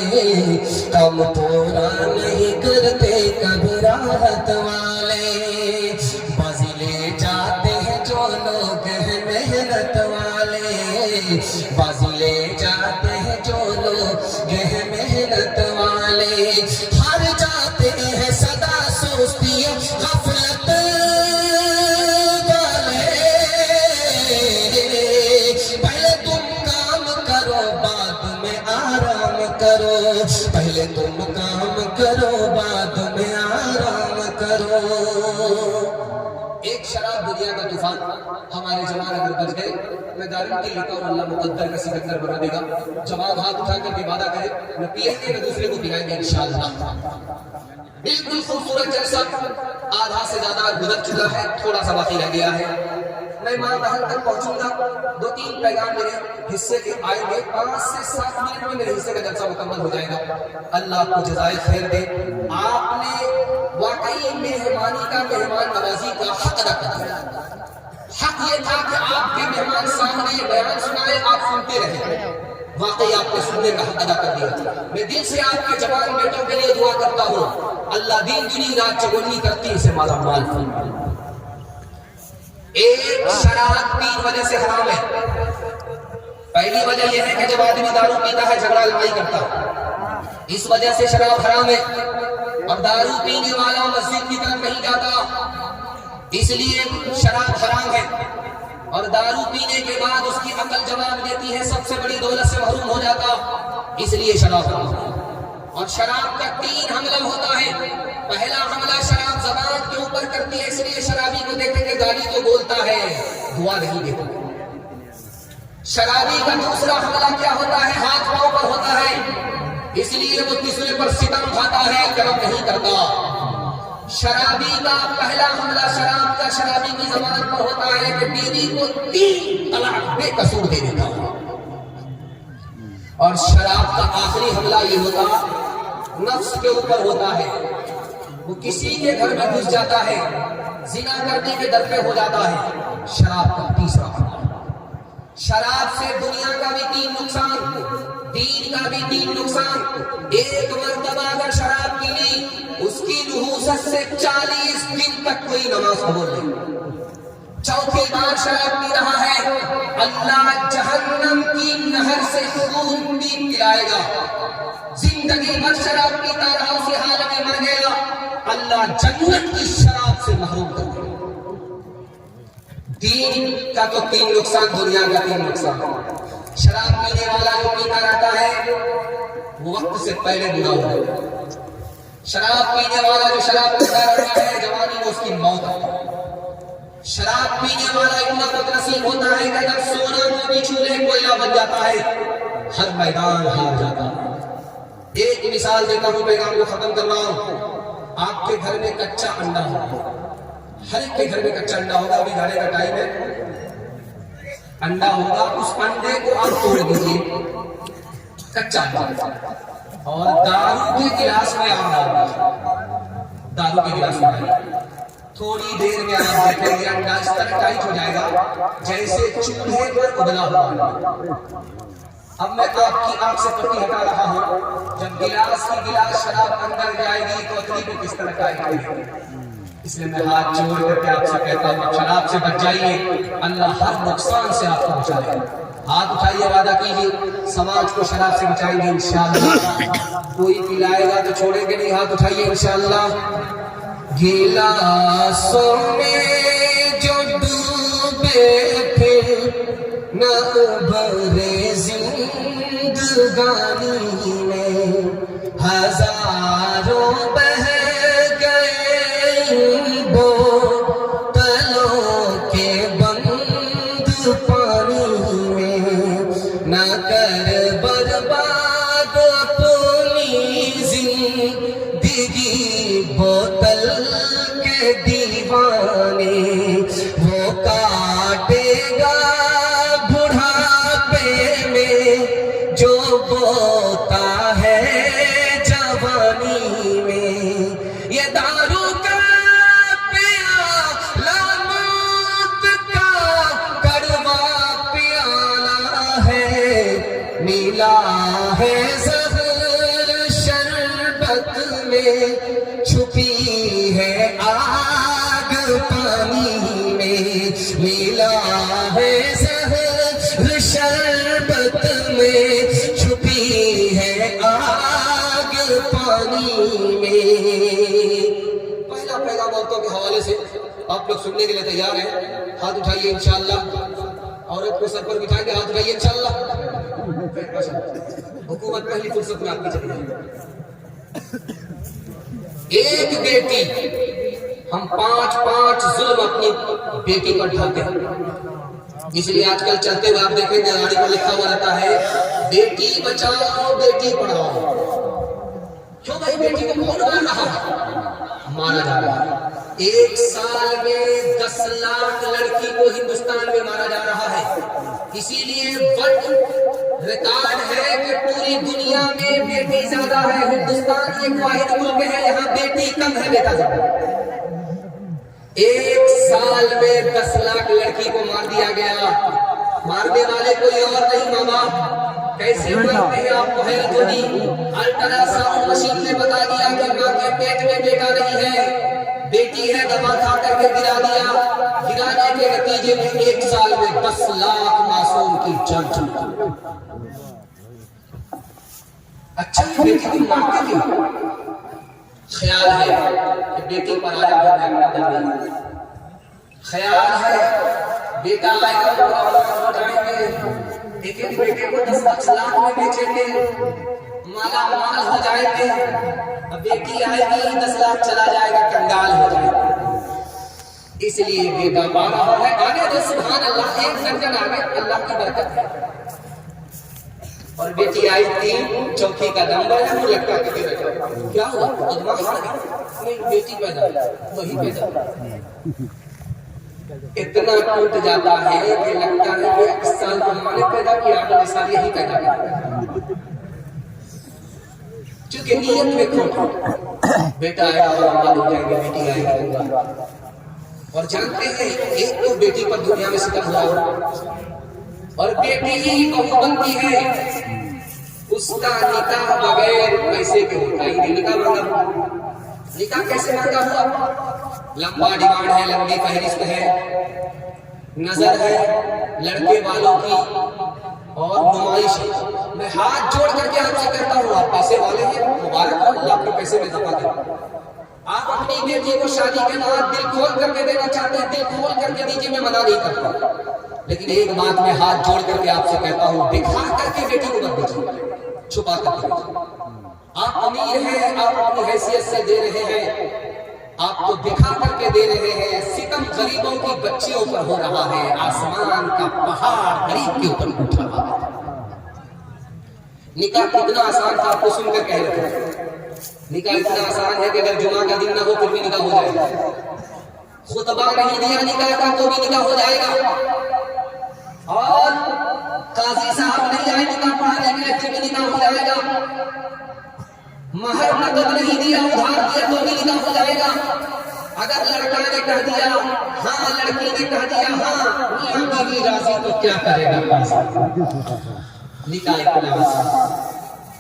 کام پورا نہیں کرتے کبھی راحت والے، بازی لے جاتے ہیں جو لوگ ہیں محنت والے، بازی لے جاتے ہیں جو لوگ ہیں محنت والے، ہار جاتے ہیں صدا سستی غفلت والے، پہلے تم کام کرو بعد میں آرام کرو، پہلے تم کام کرو بعد میں آرام کرو۔ ایک شراب دنیا کا طوفان، ہمارے جوان اگر بچ گئے، میں گارنٹی لیتا ہوں اللہ مقدر کا سکندر بنا دے گا۔ جوان ہاتھ اٹھا کر کے وعدہ کرے، نہ پیئیں گے نہ دوسرے کو پلائیں گے انشاءاللہ۔ بالکل خوبصورت جلسہ آدھا سے زیادہ گزر چکا ہے، تھوڑا سا باقی رہ گیا ہے۔ میں ماں بہن تک پہنچوں گا، 2-3 پیغام میرے حصے کے آئیں گے، 5 سے 7 منٹ میں میرے حصے کا جلسہ مکمل ہو جائے گا۔ اللہ آپ کو جزائے خیر دے، آپ نے واقعی مہمانی کا، مہمان نوازی کا حق ادا کر دیا۔ حق یہ تھا کہ آپ کے مہمان سامنے بیان سنائے، آپ سنتے رہے، واقعی آپ نے سننے کا حق ادا کر دیا۔ میں دل سے آپ کے جوان بیٹوں کے لیے دعا کرتا ہوں، اللہ دین دنیا رات چگونی کرتی اسے مالا مال فرمائے۔ ایک شراب 3 وجہ سے حرام ہے۔ پہلی وجہ یہ ہے کہ جب آدمی دارو پیتا ہے جھگڑا لڑائی کرتا ہے، اس وجہ سے شراب حرام ہے۔ اور دارو پینے والا مسجد کی طرف نہیں جاتا، اس لیے شراب حرام ہے۔ اور دارو پینے کے بعد اس کی عقل جواب دیتی ہے، سب سے بڑی دولت سے محروم ہو جاتا، اس لیے شراب حرام ہے۔ اور شراب کا 3 حملہ ہوتا ہے۔ پہلا حملہ شراب زبان کے اوپر کرتی ہے، اس لیے شرابی کو دیکھیں کہ گالی تو بولتا ہے، دعا نہیں دیتا۔ شرابی کا دوسرا حملہ کیا ہوتا ہے؟ ہاتھ پاؤں پر ہوتا ہے، اس لیے وہ تیسرے پر ستم کھاتا ہے، کرم نہیں کرتا۔ شرابی کا پہلا حملہ شراب کا شرابی کی زبان پر ہوتا ہے کہ بیوی کو 3 طلاق بے قصور دے دیتا ہے۔ اور شراب کا آخری حملہ یہ ہوتا نفس کے اوپر ہوتا ہے، وہ کسی کے گھر میں گھس جاتا ہے، زنا کرنے کے در پہ ہو جاتا ہے۔ شراب کا تیسرا حملہ، شراب سے دنیا کا بھی 3 نقصان، دین کا بھی 3 نقصان۔ ایک مرتبہ اگر شراب پی لی، اس کی نحوست سے 40 دن تک کوئی نماز قبول نہیں۔ چوتھی بار شراب پی رہا ہے، اللہ جہنم کی نہر سے خون بھی پلائے گا۔ زندگی بھر شراب پیتا رہا، اسی حال میں مر گیا، اللہ جنت کی شراب سے محروم کر دے گا۔ دین کا تو 3 نقصان، دنیا کا 3 نقصان۔ شراب پینے والا جو پیتا رہتا ہے وہ وقت سے پہلے بوڑھا ہو جائے گا۔ شراب پینے والا جو شراب پیتا رہتا ہے، جوانی میں اس کی موت آتی ہے۔ شراب پینے والا اتنا بد نصیب ہوتا ہے کہ جب سونا کو بھی چولہے کوئلہ بن جاتا ہے، ہر میدان ہار جاتا ہے۔ ایک مثال دیتا ہوں، پیغام کو ختم کر رہا ہوں۔ آپ کے گھر میں کچا انڈا ہوگا، ہر ایک کے گھر میں کچا انڈا ہوگا، ابھی گھڑے کا ٹائم ہے، انڈا ہوگا، اس انڈے کو آپ توڑ دیجیے، کچا انڈا، اور دارو کے گلاس میں آپ ڈال دیجیے، دارو کے گلاس میں ڈال، تھوڑی دیر میں آپ دیکھیں گے انڈا اس طرح ٹائٹ ہو جائے گا جیسے چولہے پر ابلا ہوا۔ اب میں آپ کی آنکھ سے پٹی ہٹا رہا ہوں، جب گلاس کی گلاس شراب اندر جائے گی تو اتنی کو کس طرح ٹائٹ ہوگی۔ اس لیے میں ہاتھ جوڑ کر کے آپ سے کہتا ہوں، شراب سے بچ جائیے، اللہ ہر نقصان سے آپ کو بچائے گا۔ ہاتھ اٹھائیے، وعدہ کیجیے سماج کو شراب سے بچائیں گے انشاءاللہ۔ کوئی پلائے گا تو چھوڑیں گے نہیں، ہاتھ اٹھائیے انشاءاللہ۔ گلاسوں میں جو ڈوبے پھر نہ ابھرے زندگانی میں، ہزاروں بہ گئے بوتلوں کے بند پانی میں، نہ کر برباد اپنی زندگی بوتل کے دیوانے، وہ کاٹے گا بڑھاپے میں جو بوتا ہے جوانی میں۔ یہ دارو کا پیالہ موت کا کڑوا پیالہ ہے، ملا ہے زہر شربت میں، چھپی ہے آگ پانی میں، ملا ہے زہر شربت میں، چھپی ہے آگ پانی میں۔ پہلا پیغام عورتوں کے حوالے سے آپ لوگ سننے کے لیے تیار ہیں؟ ہاتھ اٹھائیے انشاءاللہ، عورت کو سر پر بٹھائیں گے، ہاتھ اٹھائیے انشاءاللہ۔ حکومت پہلی فرصت میں آپ کی چلی جائے۔ ایک بیٹی، ہم 5 ظلم اپنی بیٹی پر ڈھاتے ہیں، اس لیے آج کل چلتے ہوئے آپ دیکھیں گے گاڑی پر لکھا ہوا رہتا ہے بیٹی بچاؤ بیٹی پڑھاؤ۔ کیوں بھائی؟ بیٹی کو کون مار رہا ہے؟ مارا جا رہا ہے۔ 1 سال میں 10 لاکھ لڑکی کو ہندوستان میں مارا جا رہا ہے۔ اسی لیے ورلڈ ریکارڈ ہے کہ پوری دنیا میں بیٹی زیادہ ہے، ہندوستان ایک واحد ملک ہے یہاں بیٹی کم ہے، بیٹا زیادہ ہے۔ 1 سال میں 10 لاکھ لڑکی کو مار دیا گیا۔ مارنے والے کوئی اور نہیں، ماں باپ کیسے مارتے ہیں آپ کو حیرت ہوگی۔ الٹرا ساؤنڈ مشین نے بتا دیا کہ ماں کے پیٹ میں بیٹا نہیں ہے، بیٹی ہے، دوا کھا کر کے گرا دیا، گرانے کے نتیجے میں 1 سال میں 10 لاکھ معصوم کی جان چلی۔ اچھا بیٹی کی مانگتے کیوں؟ خیال ہے کہ بیٹی پر آیا گھر خیال ہے بیٹا آئے گا ہو جائیں گے، ایک ایک بیٹے کو 10 لاکھ میں بیچیں گے، مالا مال ہو جائیں گے، اب بیٹی آئے گی 10 لاکھ چلا جائے گا، کنگال ہو جائے گا۔ اس لیے بیٹا پا رہا ہے، آنے دو سبحان اللہ، ایک درجن آگے اللہ کی برکت ہے۔ اور بیٹی آئی 3 چوکی کا نمبر ہے، وہ لٹکا کے بیٹھا، کیا ہوا؟ ادما ہار گئی، بیٹی پیدا وہی پیدا، اتنا ٹوٹ جاتا ہے کہ لگتا ہے کہ 1 سال ہم نے پیدا کیا، اگلے سال یہی پیدا کیا، چونکہ نیت میں کھوٹ، بیٹا آئے گا اور ہو جائیں گے، بیٹی آئے گا۔ اور جانتے ہیں ایک تو بیٹی پر دنیا میں ستم ہوا، اور بیٹی ہی بہو بنتی ہے، اس کا نکاح بغیر پیسے کے ہوتا ہی نہیں، نکاح مانگا، نکاح کیسے مانگا ہوا؟ لمبا ڈیمانڈ ہے، لمبی فہرست ہے، نظر ہے لڑکے والوں کی اور نمائش ہے۔ میں ہاتھ جوڑ کر کے آپ سے کہتا ہوں، آپ پیسے والے ہیں، مبارک ہو، اللہ آپ کو پیسے میں دفع کرے۔ آپ اپنی بیٹی کو شادی کے بعد دل کھول کر کے دینا چاہتے ہیں، دل کھول کر کے دیجیے، میں منع نہیں کرتا، لیکن ایک بات میں ہاتھ جوڑ کر کے آپ سے کہتا ہوں، دکھا کر کے بیٹی کو مت دیجیے، چھپا کر کے دیجیے۔ آپ امیر ہیں، آپ اپنی حیثیت سے دے رہے ہیں، آپ کو دکھا کر کے دے رہے ہیں، ستم غریبوں کی بچیوں پر ہو رہا ہے، آسمان کا پہاڑ غریب کے اوپر اٹھ رہا ہے۔ نکاح کتنا آسان تھا، آپ کو سن کر کہہ رہے ہیں، نکاح اتنا آسان ہے کہ اگر جمعہ کا دن نہ ہو پھر بھی نکاح ہو جائے گا، خطبہ نہیں دیا نکاح کا تو بھی نکاح ہو جائے گا، اور قاضی صاحب نہیں آئے نکاح پڑھانے کے لیے پھر بھی نکاح ہو جائے گا، مہر نقد نہیں دیا ادھار دیا تو بھی نکاح ہو جائے گا۔ اگر لڑکا نے کہہ دیا ہاں، لڑکی نے کہہ دیا ہاں، میاں بیوی راضی تو کیا کرے گا؟ نکاح اتنا آسان،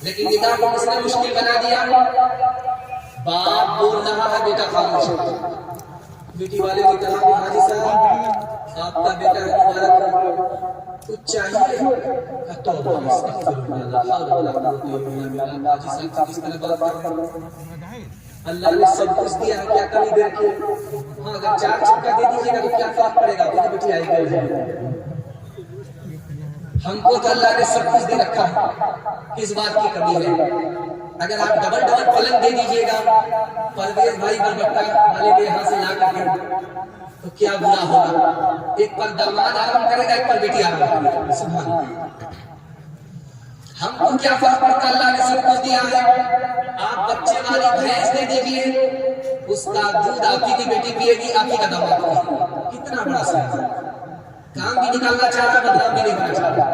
لیکن نکاح کو کس نے مشکل بنا دیا؟ باپ بول رہا ہے، بیٹا خاموش ہے، بیٹی والے کی طرح کہ حاجی صاحب آپ کا بیٹا ہے، مبارک ہے، کچھ چاہیے؟ توبہ استغفر اللہ، لا حول ولا قوت الا باللہ۔ حاجی صاحب کس طرح بات کر رہے ہیں؟ اللہ نے سب کچھ دیا ہے، کیا کمی دے رکھی ہے؟ ہاں، اگر 4 چھکا دے دیجیے گا تو کیا فرق پڑے گا؟ تو بیٹی آئے گا، ہم کو تو اللہ نے سب کچھ دے رکھا ہے، کس بات کی کمی ہے؟ اگر آپ ڈبل پلنگ دے دیجیے گا، پرویز بھائی بربٹہ والے کے یہاں سے لا کر کے، تو کیا برا ہوگا؟ ایک پر داماد آرام کرے گا، ایک پر بیٹی آرام کرے گا، سبحان اللہ۔ ہم کو کیا فرق پڑتا؟ اللہ نے سب کچھ دیا ہے۔ آپ بچے والی بھینس دے دیجیے، اس کا دودھ آپ کی بیٹی پیے گی، آپ ہی کا داماد پیے گا، کتنا بڑا سائز ہے۔ کام بھی نکالنا چاہ رہا، بدنام بھی نہیں ہونا چاہ رہا،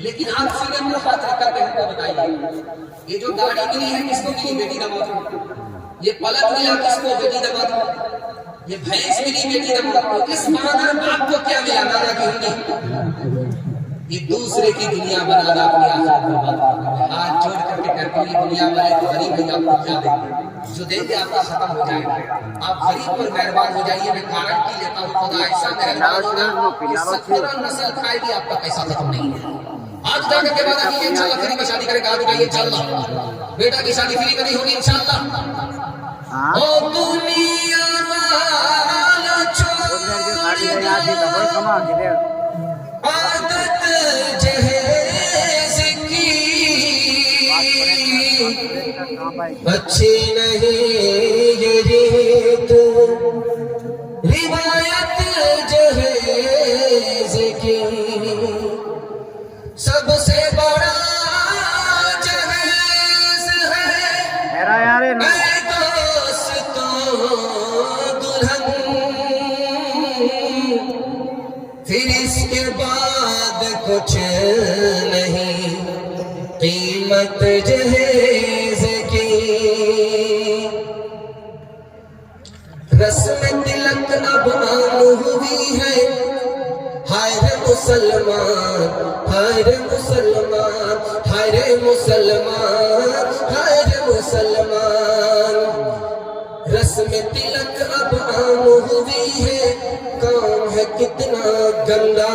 لیکن آپ سینے میں ہاتھ رکھ کر کے ہم کو بتائیے، یہ جو گاڑی ملی ہے کس کو ملی؟ بیٹی داماد کو۔ یہ پلک ملا کس کو؟ بیٹی داماد کو۔ یہ بھینس ملی بیٹی داماد کو۔ اس مادر باپ کو کیا ملا؟ نانا کی ہنڈی۔ یہ دوسرے کی دنیا بنانا، اپنی آخرت برباد کرنا۔ ہاتھ جوڑ کر کے کرتے ہیں، دنیا والے غریب ہے، آپ کو کیا دیں گے؟ جو دیں گے آپ کا ختم ہو جائے گا۔ آپ غریب پر مہربان ہو جائیے، میں گارنٹی لیتا ہوں، خدا ایسا مہربان ہوگا کہ 70 نسل کھائے گی، آپ کا پیسہ ختم نہیں ہے۔ آج جا کر کے وعدہ کیجیے انشاءاللہ فری میں شادی کرے گا، آج جائیے انشاءاللہ بیٹا کی شادی فری میں نہیں ہوگی انشاءاللہ۔ او دنیا والا چھوڑ عادت جہیز کی، اچھی نہیں یہ ریت روایت جہیز کی، سب سے بڑا جہیز ہے اے دوستو دلہن، پھر اس کے بعد کچھ نہیں قیمت جہیز کی۔ رسم تلک اب عام ہوئی ہے، ہائے رے مسلمان، ہائے رے مسلمان، ہائے رے مسلمان، ہائے رے مسلمان۔ رسم تلک اب عام ہوئی ہے، کام ہے کتنا گندا،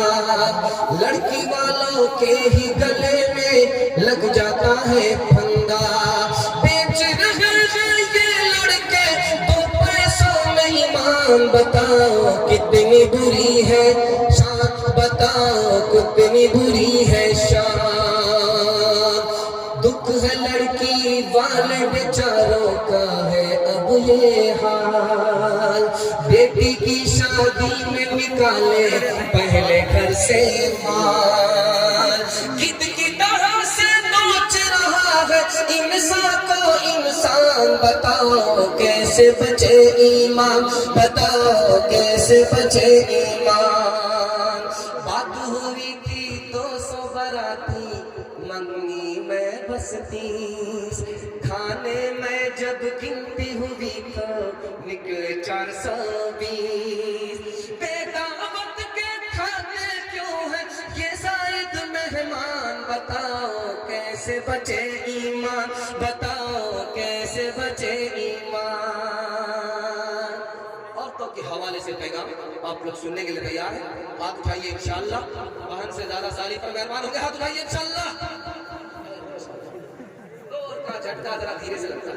لڑکی والوں کے ہی گلے میں لگ جاتا ہے پھندا، بیچ رہے ہیں یہ لڑکے تو پیسوں میں ایمان، بتاؤ کتنی بری ہے شان، بتاؤ کتنی بری ہے شان، دکھ ہے لڑکی والے بیچاروں کا ہے اب یہ حال، بیٹی کی شادی میں نکالے پہلے گھر سے مال، کد کی طرح سے نوچ رہا ہے انسان کو انسان، بتاؤ کیسے بچے ایمان، بتاؤ کیسے بچے ایمان، بات ہوئی تھی 200 براتی منگنی میں بس 30، کھانے میں جب گنتی ہوئی تو نکلے 420، بے دعوت کے کھانے کیوں ہے یہ زائد مہمان، بتاؤ کیسے بچے ایمان، بتاؤ کیسے بچے ایمان۔ عورتوں کے حوالے سے پیغام آپ لوگ سننے کے لیے تیار ہیں؟ ہاتھ اٹھائیے انشاءاللہ، بہن سے زیادہ سالی پر مہربان ہو گئے، ہاتھ اٹھائیے انشاءاللہ۔ دور کا جھٹکا ذرا دھیرے سے لگتا ہے۔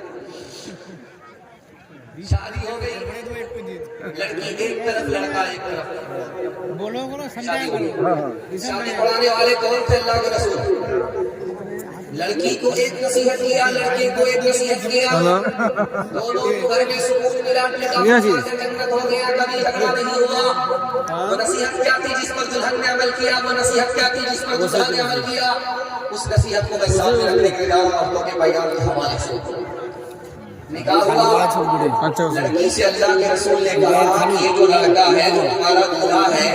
شادی ہو گئی، لڑکی ایک طرف لڑکا ایک طرف، بولو شادی ہوئی، شادی پڑھانے والے کون تھے؟ اللہ کے رسول۔ لڑکی کو ایک نصیحت کیا، لڑکے کو ایک نصیحت کیا، دونوں گھر میں سکون ملا، جنت ہو گیا، کبھی جھگڑا نہیں ہوا۔ وہ نصیحت کیا تھی جس پر دلہن نے عمل کیا، وہ نصیحت کیا تھی جس پر دلہن نے عمل کیا، اس نصیحت کو میں سامنے رکھنے کے لیے عورتوں کے پیغام کے حوالے سے۔ نکاح ہوا، لڑکی سے اللہ کے رسول نے کہا کہ یہ جو لڑکا ہے جو تمہارا دلہا ہے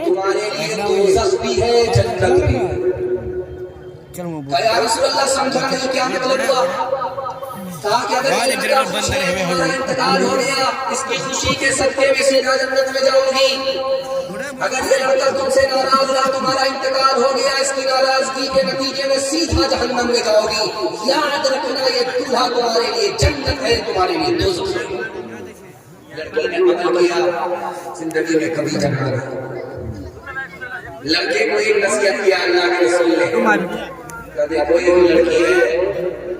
تمہارے لیے دوزخ بھی ہے جنت بھی۔ یا رسول اللہ سمجھا نہیں کیا مطلب ہوا؟ کہا کہ اگر تمہارا انتقال ہو گیا اس کی خوشی کے صدقے میں سیدھا جنت میں جاؤ گی، اگر یہ لڑکا تم سے ناراض رہا، تمہارا انتقال ہو گیا، اس کی ناراضگی کے نتیجے میں سیدھا جہنم میں جاؤ گی، یاد رکھنا یہ دولہا تمہارے لیے جنت ہے، تمہارے لیے دوزخ ہے۔ لڑکی نے عمل کیا، زندگی میں کبھی جھگڑا نہیں۔ لڑکے کو ایک نصیحت کیا اللہ کے رسول نے، دیکھو یہ لڑکی ہے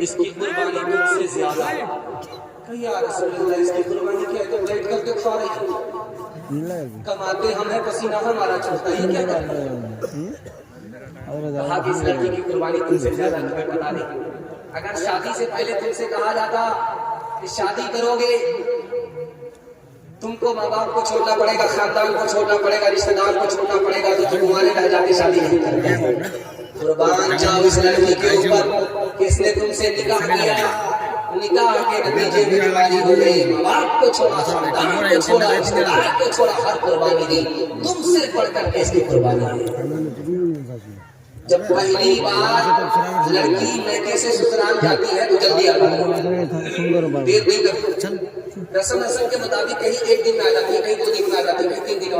اس کی قربانی تم سے زیادہ ہے۔ کہ یا رسول اللہ اس کی قربانی کیا ہے؟ تو بیٹھ کر کے کھا رہی ہے، کماتے ہم ہیں، پسینہ ہمارا چلتا ہے، یہ کیا کرتا ہے؟ کہا کہ اس لڑکی کی قربانی تم سے زیادہ تمہیں پتا نہیں۔ اگر شادی سے پہلے تم سے کہا جاتا کہ شادی کرو گے تم کو ماں باپ کو چھوڑنا پڑے گا، خاندان کو چھوڑنا پڑے گا، رشتہ دار کو چھوڑنا پڑے گا، تو تم تمہارے رہ جاتے شادی نہیں کرتے۔ قربان جاؤ اس لڑکی کے اوپر کس نے تم سے نکاح کیا، نکاح کے نتیجے میں تمہاری ہو گئی، ماں باپ کو چھوڑا، خاندان کو چھوڑا، رشتہ دار کو چھوڑا، ہر قربانی دی، تم سے بڑھ کر کے اس کی قربانی دی۔ جب پہلی بار لڑکی میکے سے سسرال جاتی ہے تو جلدی آتا ہے، دیر نہیں کرتی، رسم کے مطابق کہیں ایک دن میں آ جاتی ہے، کہیں 2 دن میں آ جاتی ہے، کہیں 3 دن میں